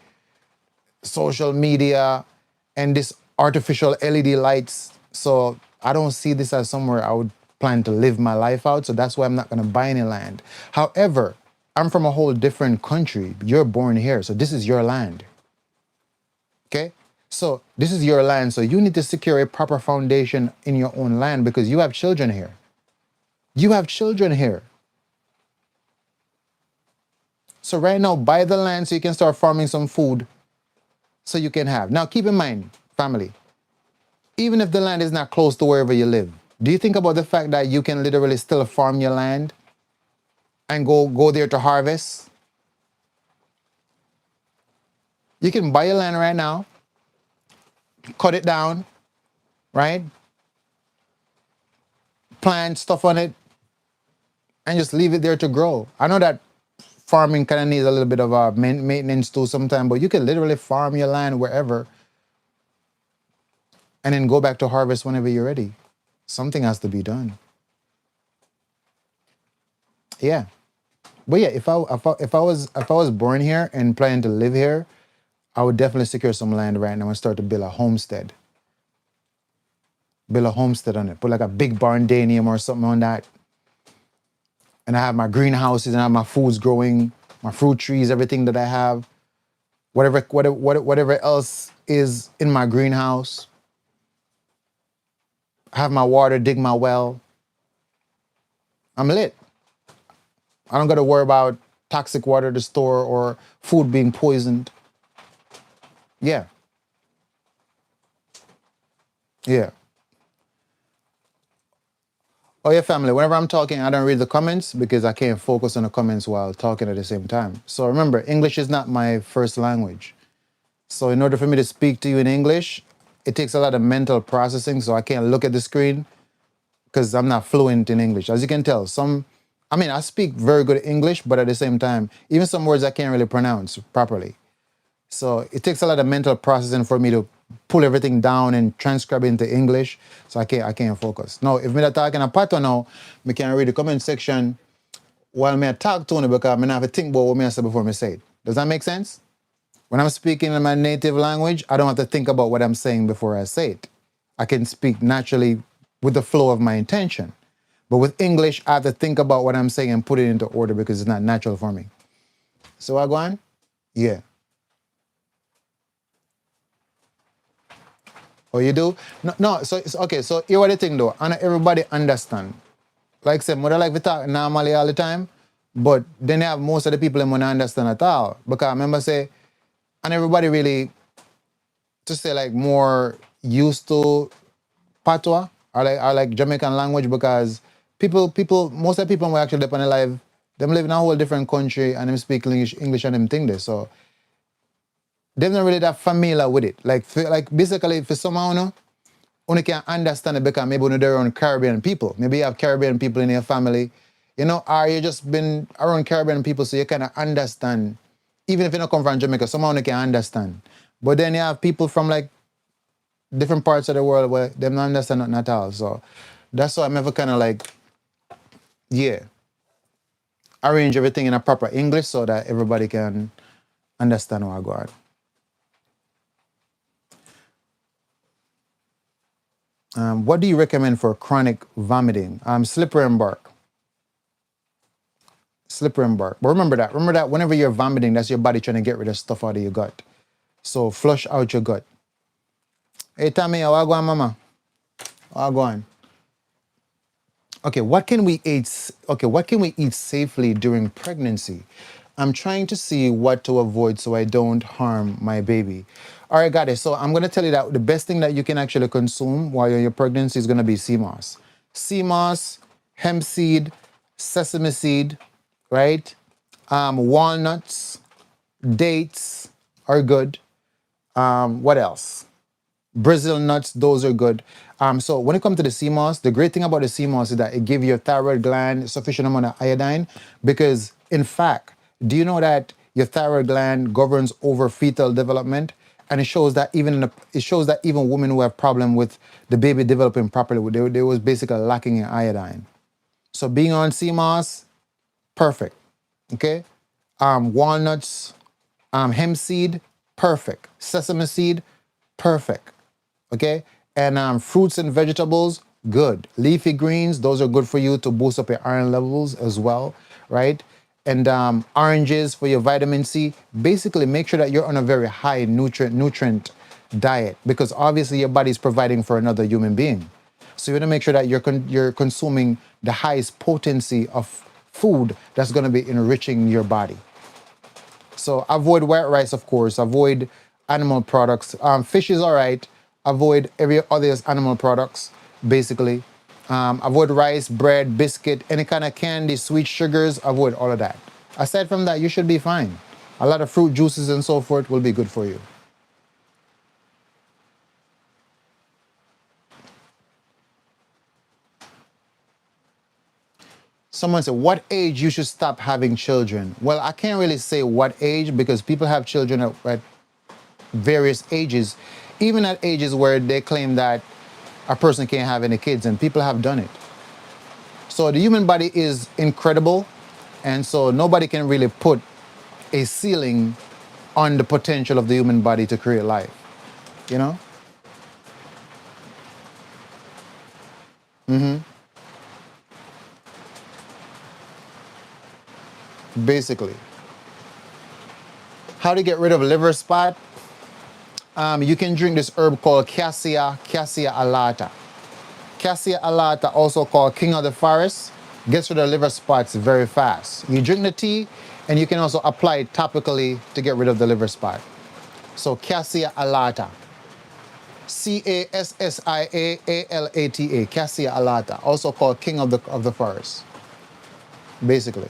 social media, and this artificial LED lights. So I don't see this as somewhere I would plan to live my life out. So that's why I'm not going to buy any land. However, I'm from a whole different country. You're born here, so this is your land. Okay? So this is your land. So you need to secure a proper foundation in your own land because you have children here. You have children here. So right now, buy the land so you can start farming some food so you can have. Now, keep in mind, family, even if the land is not close to wherever you live, do you think about the fact that you can literally still farm your land and go there to harvest? You can buy your land right now, cut it down, right? Plant stuff on it, and just leave it there to grow. I know that farming kind of needs a little bit of maintenance too sometimes, but you can literally farm your land wherever and then go back to harvest whenever you're ready. Something has to be done. Yeah. But yeah, if I was born here and planning to live here, I would definitely secure some land right now and start to build a homestead. Build a homestead on it. Put like a big barn danium or something on that. And I have my greenhouses and I have my foods growing, my fruit trees, everything that I have, whatever else is in my greenhouse. I have my water, dig my well. I'm lit. I don't got to worry about toxic water to store or food being poisoned. Yeah. Yeah. Oh, yeah, family. Whenever I'm talking, I don't read the comments because I can't focus on the comments while talking at the same time. So remember, English is not my first language. So in order for me to speak to you in English, it takes a lot of mental processing. So I can't look at the screen because I'm not fluent in English. As you can tell, I speak very good English, but at the same time, even some words I can't really pronounce properly. So it takes a lot of mental processing for me to pull everything down and transcribe into English. So I can't focus. Now, if me talking a pattern now, me can read the comment section while me talk to you because I have to think about what me I say before me say it. Does that make sense? When I'm speaking in my native language, I don't have to think about what I'm saying before I say it. I can speak naturally with the flow of my intention. But with English, I have to think about what I'm saying and put it into order because it's not natural for me. So I go on? Yeah. Oh, you do? No, no. So it's okay. So here what the thing though, and everybody understand. Like I said, mother like we talk normally all the time, but then you have most of the people that don't understand at all. Because I remember say, and everybody really to say like more used to patois or like Jamaican language because most of the people who actually live on the live, them live in a whole different country and them speak English and them thing there. So them not really that familiar with it. Like basically for someone, only can understand it because maybe they're around Caribbean people. Maybe you have Caribbean people in your family, or you just been around Caribbean people, so you kind of understand. Even if you don't come from Jamaica, someone can understand. But then you have people from like different parts of the world where they don't understand nothing at all. So that's why I'm ever kind of like, yeah, arrange everything in a proper English so that everybody can understand what I go on. What do you recommend for chronic vomiting? Slippery and bark. Slippery and bark. But remember that. Remember that whenever you're vomiting, that's your body trying to get rid of stuff out of your gut. So flush out your gut. Hey, Tammy, how I go on, mama? How I go on? Okay, what can we eat? Okay, what can we eat safely during pregnancy? I'm trying to see what to avoid so I don't harm my baby. All right, got it. So I'm gonna tell you that the best thing that you can actually consume while you're in your pregnancy is gonna be sea moss. Sea moss, hemp seed, sesame seed, right? Walnuts, dates are good. What else? Brazil nuts, those are good. So when it comes to the sea moss, the great thing about the sea moss is that it gives your thyroid gland sufficient amount of iodine because, in fact, do you know that your thyroid gland governs over fetal development? And it shows that even women who have problem with the baby developing properly, they was basically lacking in iodine. So being on sea moss, perfect. Okay, walnuts, hemp seed, perfect. Sesame seed, perfect. Okay, and fruits and vegetables, good. Leafy greens, those are good for you to boost up your iron levels as well, right? And oranges for your vitamin C. Basically, make sure that you're on a very high nutrient diet because obviously your body's providing for another human being. So you want to make sure that you're consuming the highest potency of food that's going to be enriching your body. So avoid white rice, of course. Avoid animal products. Fish is all right. Avoid every other animal products, basically. Avoid rice, bread, biscuit, any kind of candy, sweet sugars. Avoid all of that. Aside from that, you should be fine. A lot of fruit juices and so forth will be good for you. Someone said, what age you should stop having children? Well, I can't really say what age because people have children at various ages, even at ages where they claim that a person can't have any kids, and people have done it. So the human body is incredible, and so nobody can really put a ceiling on the potential of the human body to create life, you know? Basically. How to get rid of liver spot? You can drink this herb called Cassia alata. Cassia alata, also called king of the forest, gets rid of liver spots very fast. You drink the tea, and you can also apply it topically to get rid of the liver spot. So Cassia alata, Cassiaalata, Cassia alata, also called king of the forest, basically.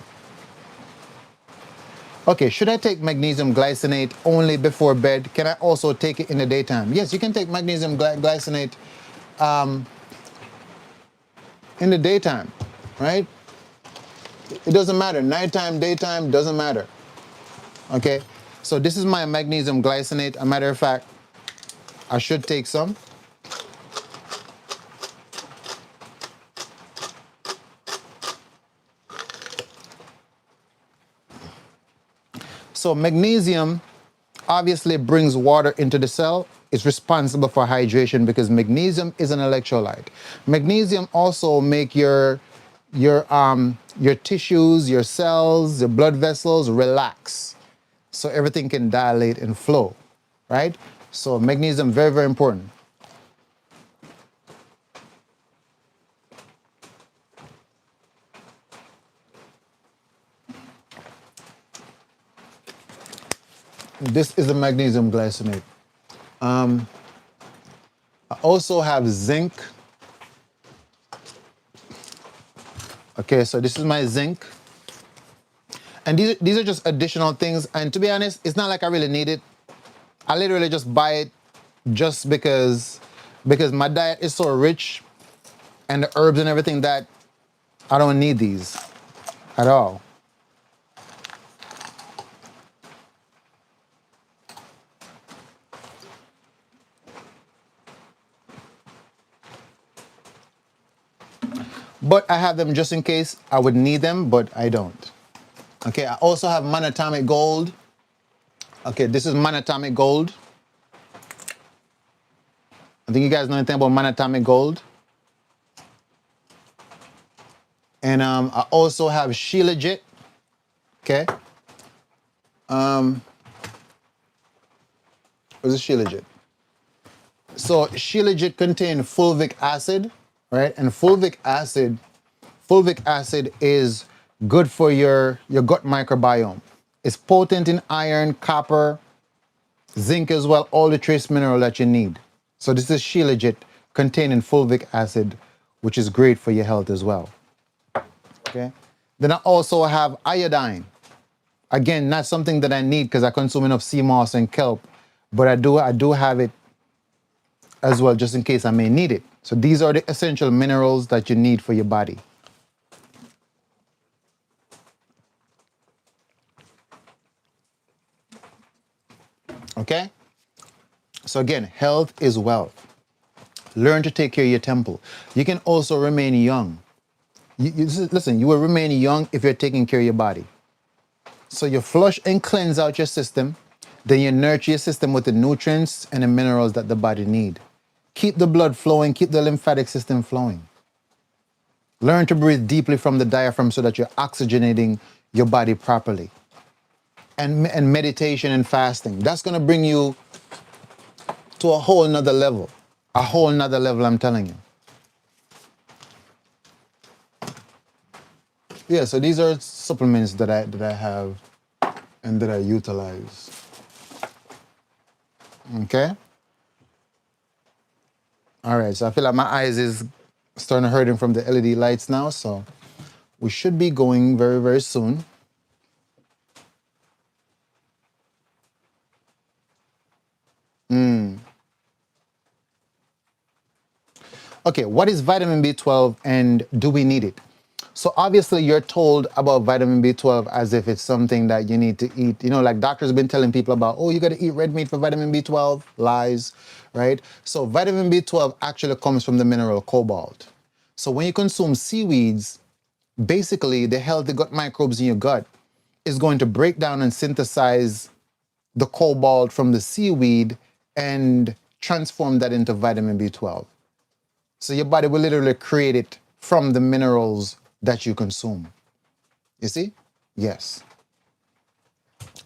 Okay, should I take magnesium glycinate only before bed? Can I also take it in the daytime? Yes, you can take magnesium glycinate in the daytime, right? It doesn't matter. Nighttime, daytime, doesn't matter. Okay, so this is my magnesium glycinate. A matter of fact, I should take some. So magnesium obviously brings water into the cell. It's responsible for hydration because magnesium is an electrolyte. Magnesium also make your tissues, your cells, your blood vessels relax, so everything can dilate and flow, right? So magnesium, very, very important. This is the magnesium glycinate. I also have zinc. Okay, so this is my zinc. And these are just additional things. And to be honest, it's not like I really need it. I literally just buy it just because my diet is so rich and the herbs and everything that I don't need these at all. But I have them just in case I would need them, but I don't. Okay, I also have monatomic gold. Okay, this is monatomic gold. I think you guys know anything about monatomic gold. And I also have Shilajit. Okay. What's Shilajit? So Shilajit contains fulvic acid, right? And fulvic acid is good for your gut microbiome. It's potent in iron, copper, zinc as well, all the trace mineral that you need. So this is Shilajit containing fulvic acid, which is great for your health as well. Okay. Then I also have iodine. Again, not something that I need because I consume enough sea moss and kelp, but I do have it as well just in case I may need it. So these are the essential minerals that you need for your body. Okay? So again, health is wealth. Learn to take care of your temple. You can also remain young. Listen, you will remain young if you're taking care of your body. So you flush and cleanse out your system, then you nurture your system with the nutrients and the minerals that the body need. Keep the blood flowing, keep the lymphatic system flowing. Learn to breathe deeply from the diaphragm so that you're oxygenating your body properly. And meditation and fasting, that's going to bring you to a whole nother level. A whole nother level, I'm telling you. Yeah, so these are supplements that I have and that I utilize. Okay. All right. So I feel like my eyes is starting to hurting from the LED lights now. So we should be going very, very soon. Okay, what is vitamin B12 and do we need it? So obviously you're told about vitamin B12 as if it's something that you need to eat. You know, like doctors have been telling people about, oh, you got to eat red meat for vitamin B12. Lies, right? So vitamin B12 actually comes from the mineral cobalt. So when you consume seaweeds, basically the healthy gut microbes in your gut is going to break down and synthesize the cobalt from the seaweed and transform that into vitamin B12. So your body will literally create it from the minerals that you consume. You see? Yes.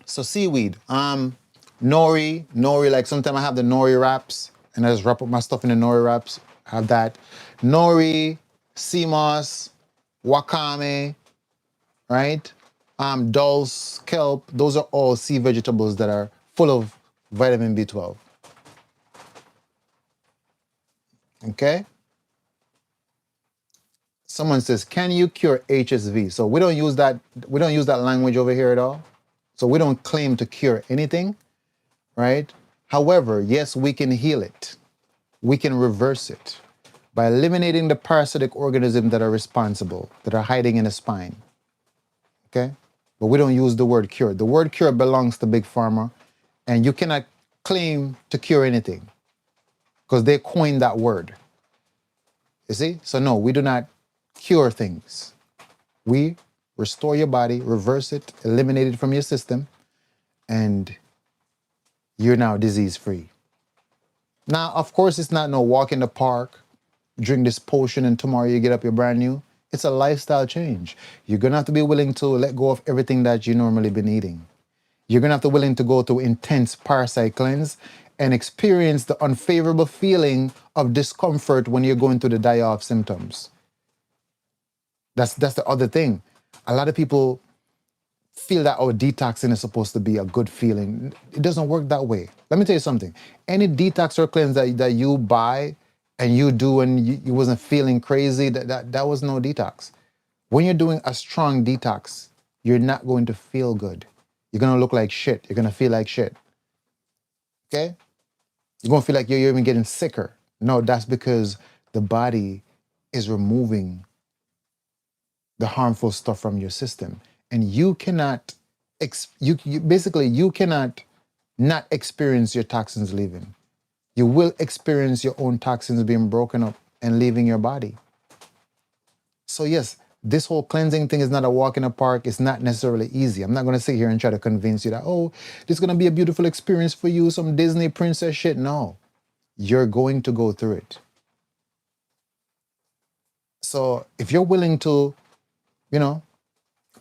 So seaweed, nori, like sometimes I have the nori wraps and I just wrap up my stuff in the nori wraps. I have that. Nori, sea moss, wakame, right? Dulse, kelp, those are all sea vegetables that are full of vitamin B12. Okay? Someone says, "Can you cure HSV?" So we don't use that language over here at all. So we don't claim to cure anything, right? However, yes, we can heal it. We can reverse it by eliminating the parasitic organisms that are responsible, that are hiding in the spine. Okay? But we don't use the word cure. The word cure belongs to Big Pharma, and you cannot claim to cure anything because they coined that word. You see? So no, we do not cure things. We restore your body, reverse it, eliminate it from your system, and you're now disease free. Now, of course, it's not no walk in the park, drink this potion, and tomorrow you get up, you're brand new. It's a lifestyle change. You're gonna have to be willing to let go of everything that you normally been eating. You're gonna have to be willing to go through intense parasite cleanse and experience the unfavorable feeling of discomfort when you're going through the die-off symptoms. That's the other thing. A lot of people feel that, oh, detoxing is supposed to be a good feeling. It doesn't work that way. Let me tell you something. Any detox or cleanse that you buy and you do and you wasn't feeling crazy, that was no detox. When you're doing a strong detox, you're not going to feel good. You're going to look like shit. You're going to feel like shit. Okay? You're going to feel like you're even getting sicker. No, that's because the body is removing the harmful stuff from your system. And you cannot, you cannot not experience your toxins leaving. You will experience your own toxins being broken up and leaving your body. So yes, this whole cleansing thing is not a walk in the park. It's not necessarily easy. I'm not going to sit here and try to convince you that, oh, this is going to be a beautiful experience for you, some Disney princess shit. No, you're going to go through it. So if you're willing to, you know,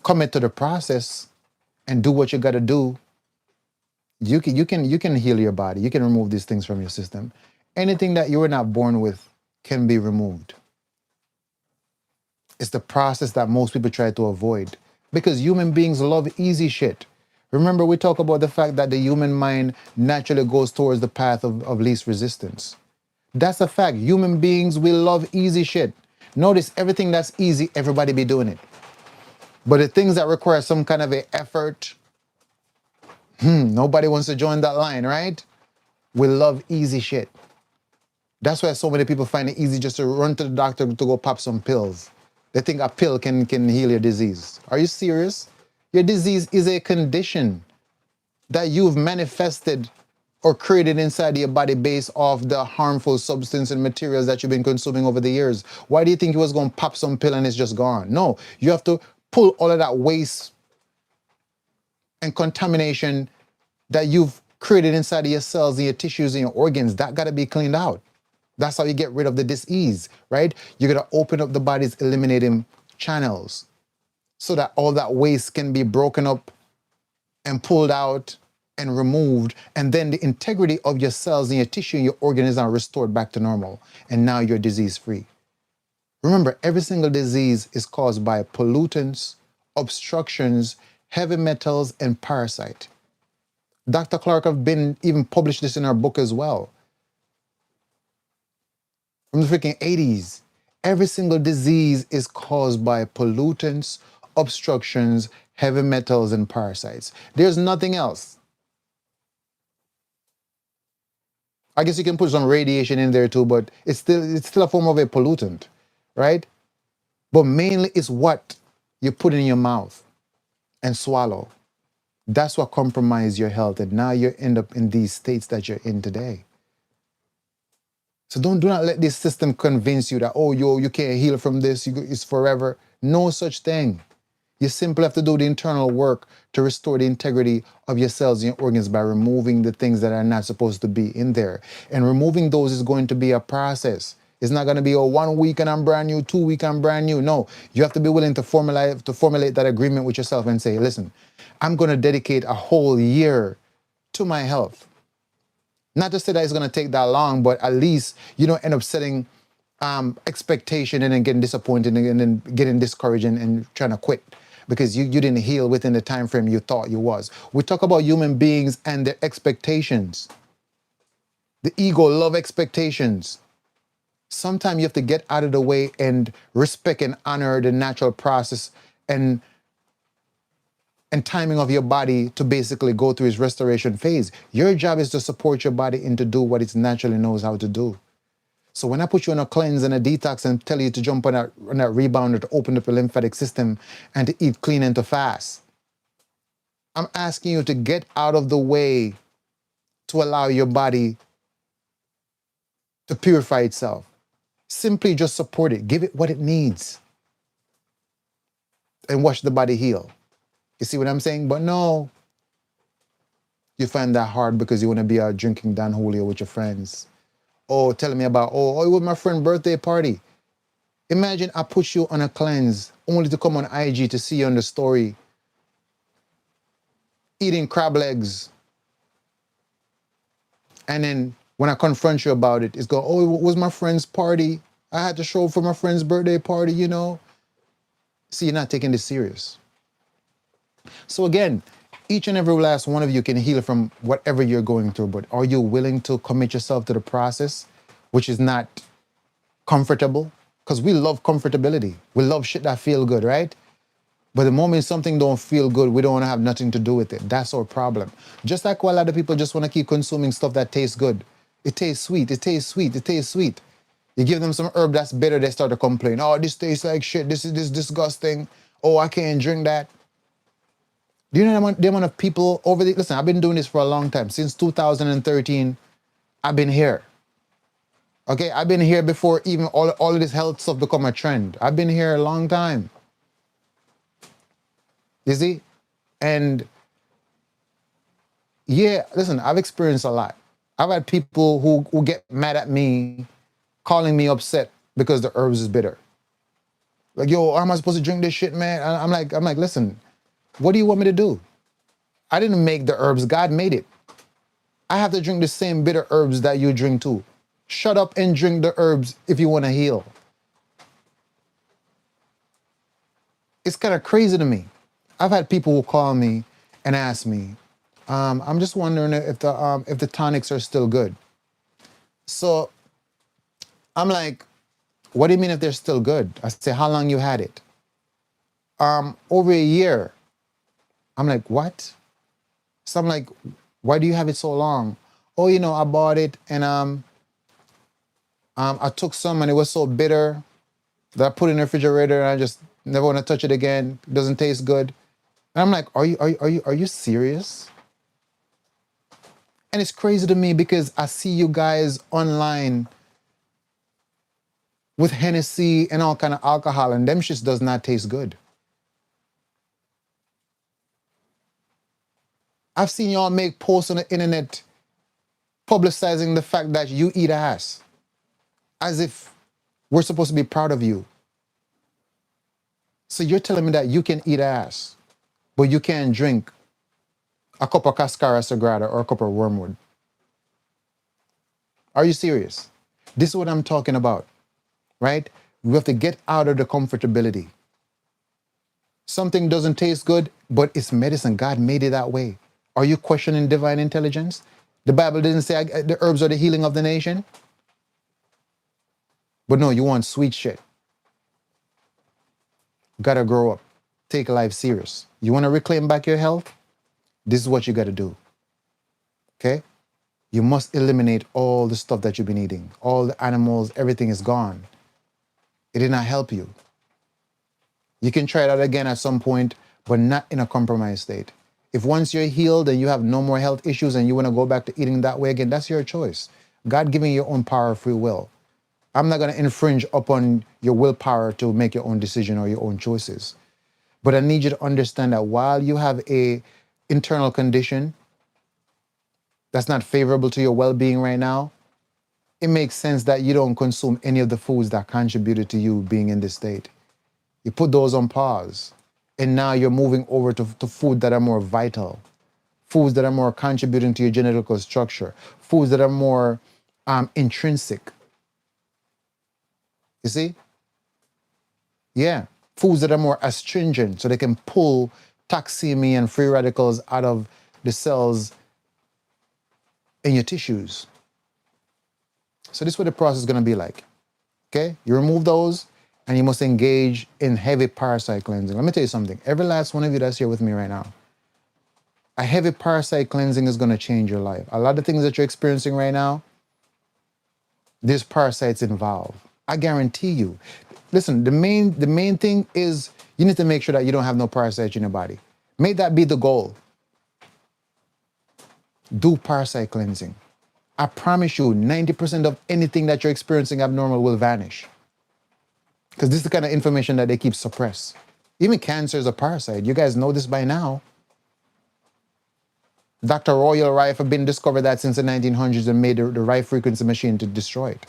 commit to the process and do what you got to do, you can heal your body. You can remove these things from your system. Anything that you were not born with can be removed. It's the process that most people try to avoid because human beings love easy shit. Remember, we talk about the fact that the human mind naturally goes towards the path of least resistance. That's a fact. Human beings will love easy shit. Notice everything that's easy, everybody be doing it. But the things that require some kind of a effort, nobody wants to join that line, right? We love easy shit. That's why so many people find it easy just to run to the doctor to go pop some pills. They think a pill can heal your disease. Are you serious? Your disease is a condition that you've manifested or created inside your body based off the harmful substance and materials that you've been consuming over the years. Why do you think you was going to pop some pill and it's just gone? No, you have to pull all of that waste and contamination that you've created inside of your cells and your tissues and your organs. That got to be cleaned out. That's how you get rid of the disease, right? You're going to open up the body's eliminating channels so that all that waste can be broken up and pulled out and removed. And then the integrity of your cells and your tissue and your organs are restored back to normal. And now you're disease free. Remember, every single disease is caused by pollutants obstructions, heavy metals, and parasite. Dr. Clark have been even published this in her book as well. From the freaking 80s. Every single disease is caused by pollutants, obstructions, heavy metals, and parasites. There's nothing else. I guess you can put some radiation in there too, but it's still a form of a pollutant, right? But mainly it's what you put in your mouth and swallow. That's what compromises your health, and now you end up in these states that you're in today. So do not let this system convince you that, oh, you can't heal from this, it's forever. No such thing. You simply have to do the internal work to restore the integrity of your cells and your organs by removing the things that are not supposed to be in there. And removing those is going to be a process. It's not going to be, oh, 1 week and I'm brand new, 2 week I'm brand new. No, you have to be willing to formulate that agreement with yourself and say, listen, I'm going to dedicate a whole year to my health. Not to say that it's going to take that long, but at least you don't end up setting expectation and then getting disappointed and then getting discouraged and trying to quit because you didn't heal within the time frame you thought you was. We talk about human beings and their expectations. The ego love expectations. Sometimes you have to get out of the way and respect and honor the natural process and timing of your body to basically go through its restoration phase. Your job is to support your body and to do what it naturally knows how to do. So when I put you on a cleanse and a detox and tell you to jump on that rebounder to open up your lymphatic system and to eat clean and to fast, I'm asking you to get out of the way to allow your body to purify itself. Simply just support it. Give it what it needs. And watch the body heal. You see what I'm saying? But no, you find that hard because you want to be out drinking Don Julio with your friends. Oh, telling me about, it was my friend's birthday party. Imagine I put you on a cleanse only to come on IG to see you on the story eating crab legs. And then when I confront you about it, it's go, oh, it was my friend's party. I had to show up for my friend's birthday party, you know. See, you're not taking this serious. So again, each and every last one of you can heal from whatever you're going through, but are you willing to commit yourself to the process, which is not comfortable? Because we love comfortability. We love shit that feel good, right? But the moment something don't feel good, we don't want to have nothing to do with it. That's our problem. Just like a lot of people just want to keep consuming stuff that tastes good. It tastes sweet, it tastes sweet, it tastes sweet. You give them some herb that's bitter, they start to complain. Oh, this tastes like shit, this is disgusting. Oh, I can't drink that. Do you know the amount of people over the, listen, I've been doing this for a long time. Since 2013, I've been here. Okay, I've been here before even all of this health stuff become a trend. I've been here a long time. You see? And yeah, listen, I've experienced a lot. I've had people who get mad at me, calling me upset because the herbs is bitter. Like, yo, how am I supposed to drink this shit, man? I'm like, listen, what do you want me to do? I didn't make the herbs, God made it. I have to drink the same bitter herbs that you drink too. Shut up and drink the herbs if you want to heal. It's kind of crazy to me. I've had people who call me and ask me, I'm just wondering if the tonics are still good. So I'm like, what do you mean if they're still good? I say, how long you had it? Over a year. I'm like, what? So I'm like, why do you have it so long? Oh, you know, I bought it and I took some and it was so bitter that I put it in the refrigerator and I just never want to touch it again. It doesn't taste good. And I'm like, are you serious? And it's crazy to me because I see you guys online with Hennessy and all kind of alcohol, and them shit does not taste good. I've seen y'all make posts on the internet publicizing the fact that you eat ass, as if we're supposed to be proud of you. So you're telling me that you can eat ass, but you can't drink a cup of Cascara Sagrada or a cup of Wormwood. Are you serious? This is what I'm talking about, right? We have to get out of the comfortability. Something doesn't taste good, but it's medicine. God made it that way. Are you questioning divine intelligence? The Bible didn't say the herbs are the healing of the nation. But no, you want sweet shit. Gotta grow up. Take life serious. You want to reclaim back your health? This is what you got to do. Okay? You must eliminate all the stuff that you've been eating. All the animals, everything is gone. It did not help you. You can try it out again at some point, but not in a compromised state. If once you're healed and you have no more health issues and you want to go back to eating that way again, that's your choice. God giving you your own power of free will. I'm not going to infringe upon your willpower to make your own decision or your own choices. But I need you to understand that while you have a internal condition that's not favorable to your well-being right now, it makes sense that you don't consume any of the foods that contributed to you being in this state. You put those on pause, and now you're moving over to food that are more vital, foods that are more contributing to your genetical structure, foods that are more intrinsic. You see? Yeah. Foods that are more astringent so they can pull toxemia and free radicals out of the cells in your tissues. So this is what the process is going to be like. Okay? You remove those and you must engage in heavy parasite cleansing. Let me tell you something. Every last one of you that's here with me right now, a heavy parasite cleansing is going to change your life. A lot of things that you're experiencing right now, there's parasites involved. I guarantee you. Listen, the main thing is you need to make sure that you don't have no parasites in your body. May that be the goal. Do parasite cleansing. I promise you, 90% of anything that you're experiencing abnormal will vanish. Because this is the kind of information that they keep suppressed. Even cancer is a parasite. You guys know this by now. Dr. Royal Rife have been discovered that since the 1900s and made the Rife frequency machine to destroy it.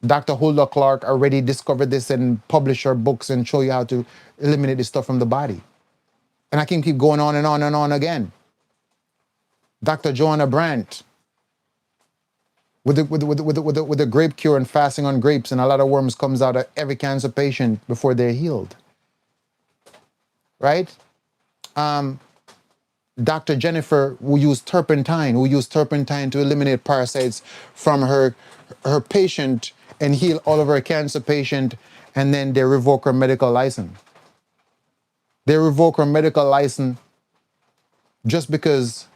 Dr. Hulda Clark already discovered this and published her books and show you how to eliminate this stuff from the body. And I can keep going on and on and on again. Dr. Joanna Brandt with the grape cure and fasting on grapes, and a lot of worms comes out of every cancer patient before they're healed. Right? Dr. Jennifer, who used turpentine to eliminate parasites from her patient and heal all of her cancer patient, and then they revoke her medical license. They revoke her medical license just because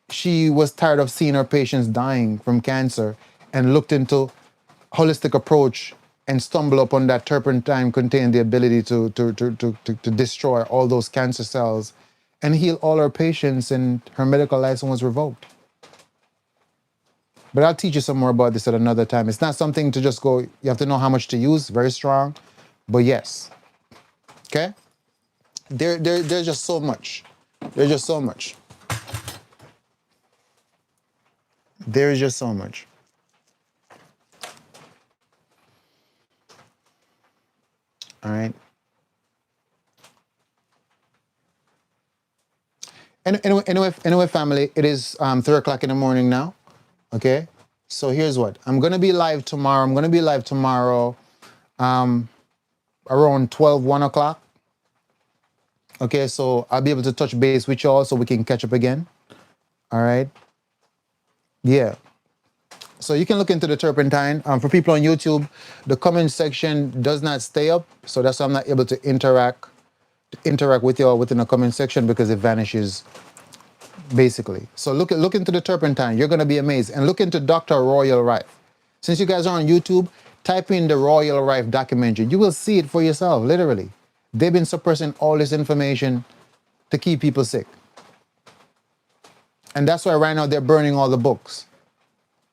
she was tired of seeing her patients dying from cancer and looked into holistic approach and stumbled upon that turpentine contained the ability to destroy all those cancer cells and heal all her patients, and her medical license was revoked. But I'll teach you some more about this at another time. It's not something to just go, you have to know how much to use, very strong, but yes. Okay? There's just so much. There's just so much. There's just so much. All right. Anyway, family, it is 3 o'clock in the morning now. Okay. So here's what. I'm going to be live tomorrow. Around 12, 1 o'clock. Okay. So I'll be able to touch base with you all so we can catch up again. All right. Yeah. So you can look into the turpentine. For people on YouTube, the comment section does not stay up. So that's why I'm not able to interact with you all within the comment section, because it vanishes basically. So look into the turpentine. You're going to be amazed. And look into Dr. Royal Rife. Since you guys are on YouTube, type in the Royal Rife documentary. You will see it for yourself, literally. They've been suppressing all this information to keep people sick. And that's why right now they're burning all the books.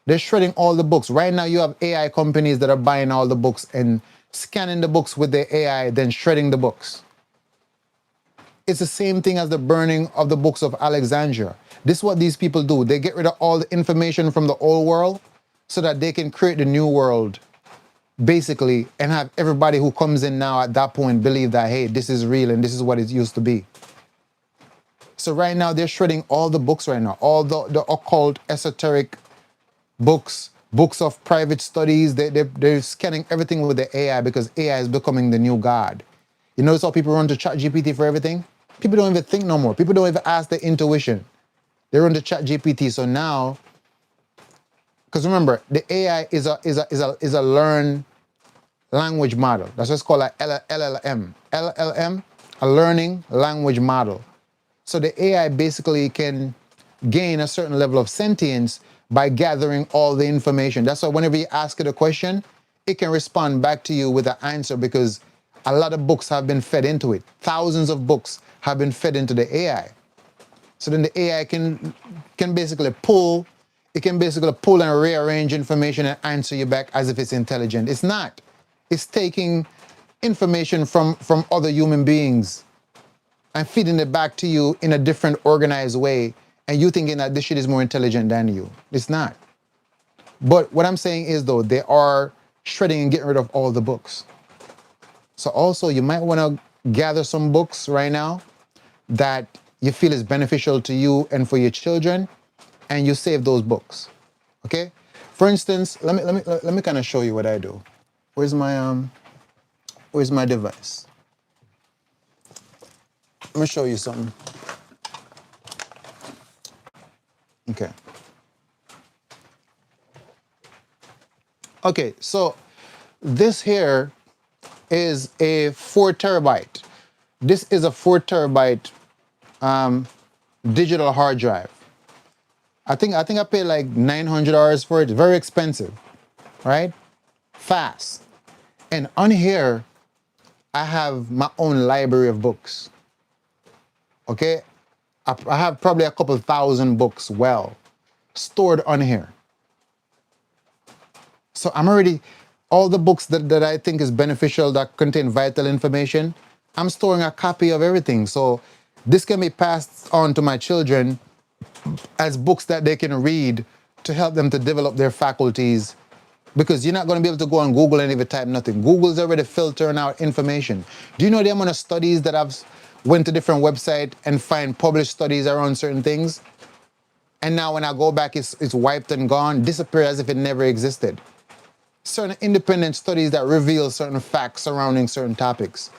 They're shredding all the books. Right now you have AI companies that are buying all the books and scanning the books with their AI, then shredding the books. It's the same thing as the burning of the books of Alexandria. This is what these people do. They get rid of all the information from the old world so that they can create the new world, basically, and have everybody who comes in now at that point believe that, hey, this is real and this is what it used to be. So right now they're shredding all the books right now, all the occult, esoteric books, books of private studies. They're scanning everything with the AI because AI is becoming the new God. You notice how people run to ChatGPT for everything? People don't even think no more. People don't even ask their intuition. They run to ChatGPT. So now, because remember, the AI is a learn language model. That's what's called a LLM. LLM, a learning language model. So the AI basically can gain a certain level of sentience by gathering all the information. That's why whenever you ask it a question, it can respond back to you with an answer because a lot of books have been fed into it. Thousands of books have been fed into the AI. So then the AI can basically pull, it can basically pull and rearrange information and answer you back as if it's intelligent. It's not. It's taking information from other human beings and feeding it back to you in a different organized way, and you thinking that this shit is more intelligent than you. It's not. But what I'm saying is though, they are shredding and getting rid of all the books. So also you might want to gather some books right now that you feel is beneficial to you and for your children, and you save those books. Okay? For instance, let me kind of show you what I do. Where's my device? Let me show you something. Okay. Okay, so this here is a 4 terabyte. This is a 4 terabyte digital hard drive. I think I paid like $900 for it. Very expensive, right? Fast. And on here, I have my own library of books. Okay? I have probably a couple thousand books stored on here. So I'm already, all the books that I think is beneficial, that contain vital information, I'm storing a copy of everything. So this can be passed on to my children as books that they can read to help them to develop their faculties, because you're not going to be able to go on Google and even type nothing. Google's already filtering out information. Do you know the amount of studies that I've went to different websites and find published studies around certain things? And now when I go back, it's wiped and gone, disappeared as if it never existed. Certain independent studies that reveal certain facts surrounding certain topics,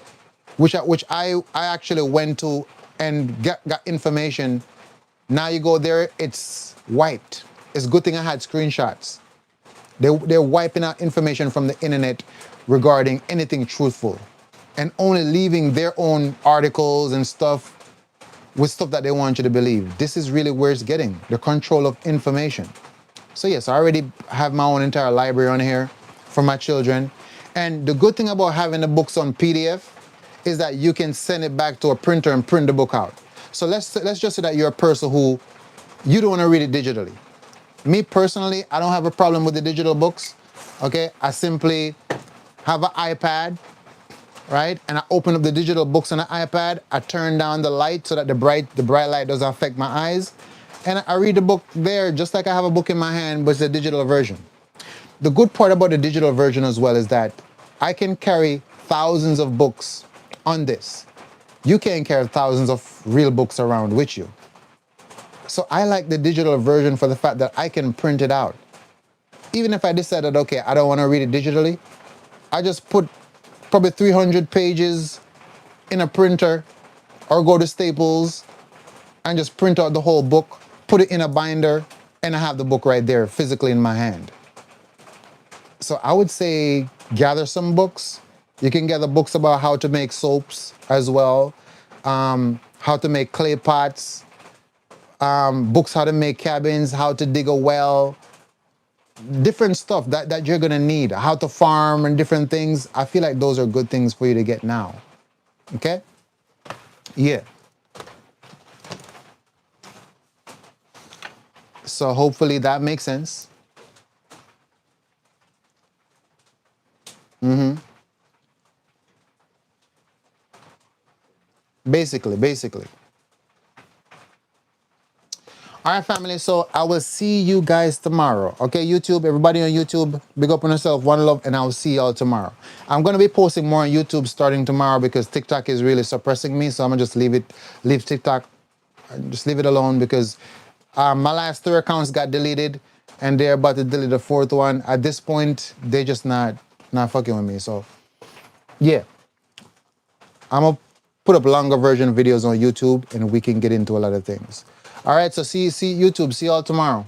which I actually went to and got information. Now you go there, it's wiped. It's a good thing I had screenshots. They're wiping out information from the internet regarding anything truthful, and only leaving their own articles and stuff with stuff that they want you to believe. This is really where it's getting, the control of information. So yes, I already have my own entire library on here for my children. And the good thing about having the books on PDF is that you can send it back to a printer and print the book out. So let's just say that you're a person who, you don't want to read it digitally. Me personally, I don't have a problem with the digital books. Okay, I simply have an iPad, right? And I open up the digital books on the iPad. I turn down the light so that the bright light doesn't affect my eyes. And I read the book there just like I have a book in my hand, but it's a digital version. The good part about the digital version as well is that I can carry thousands of books on this. You can't carry thousands of real books around with you. So I like the digital version for the fact that I can print it out. Even if I decided, okay, I don't want to read it digitally, I just put probably 300 pages in a printer or go to Staples and just print out the whole book, put it in a binder, and I have the book right there physically in my hand. So I would say gather some books. You can gather books about how to make soaps as well, how to make clay pots, books how to make cabins, how to dig a well, different stuff that you're gonna need, how to farm and different things. I feel like those are good things for you to get now. Okay? Yeah. So hopefully that makes sense. Basically. All right, family. So I will see you guys tomorrow. Okay, YouTube, everybody on YouTube, big up on yourself, one love, and I'll see y'all tomorrow. I'm gonna be posting more on YouTube starting tomorrow because TikTok is really suppressing me. So I'm gonna just leave TikTok, just leave it alone because my last 3 accounts got deleted. and they're about to delete the fourth one. At this point, they just not fucking with me. So yeah, I'm gonna put up longer version videos on YouTube, and we can get into a lot of things. All right, so see YouTube. See y'all tomorrow.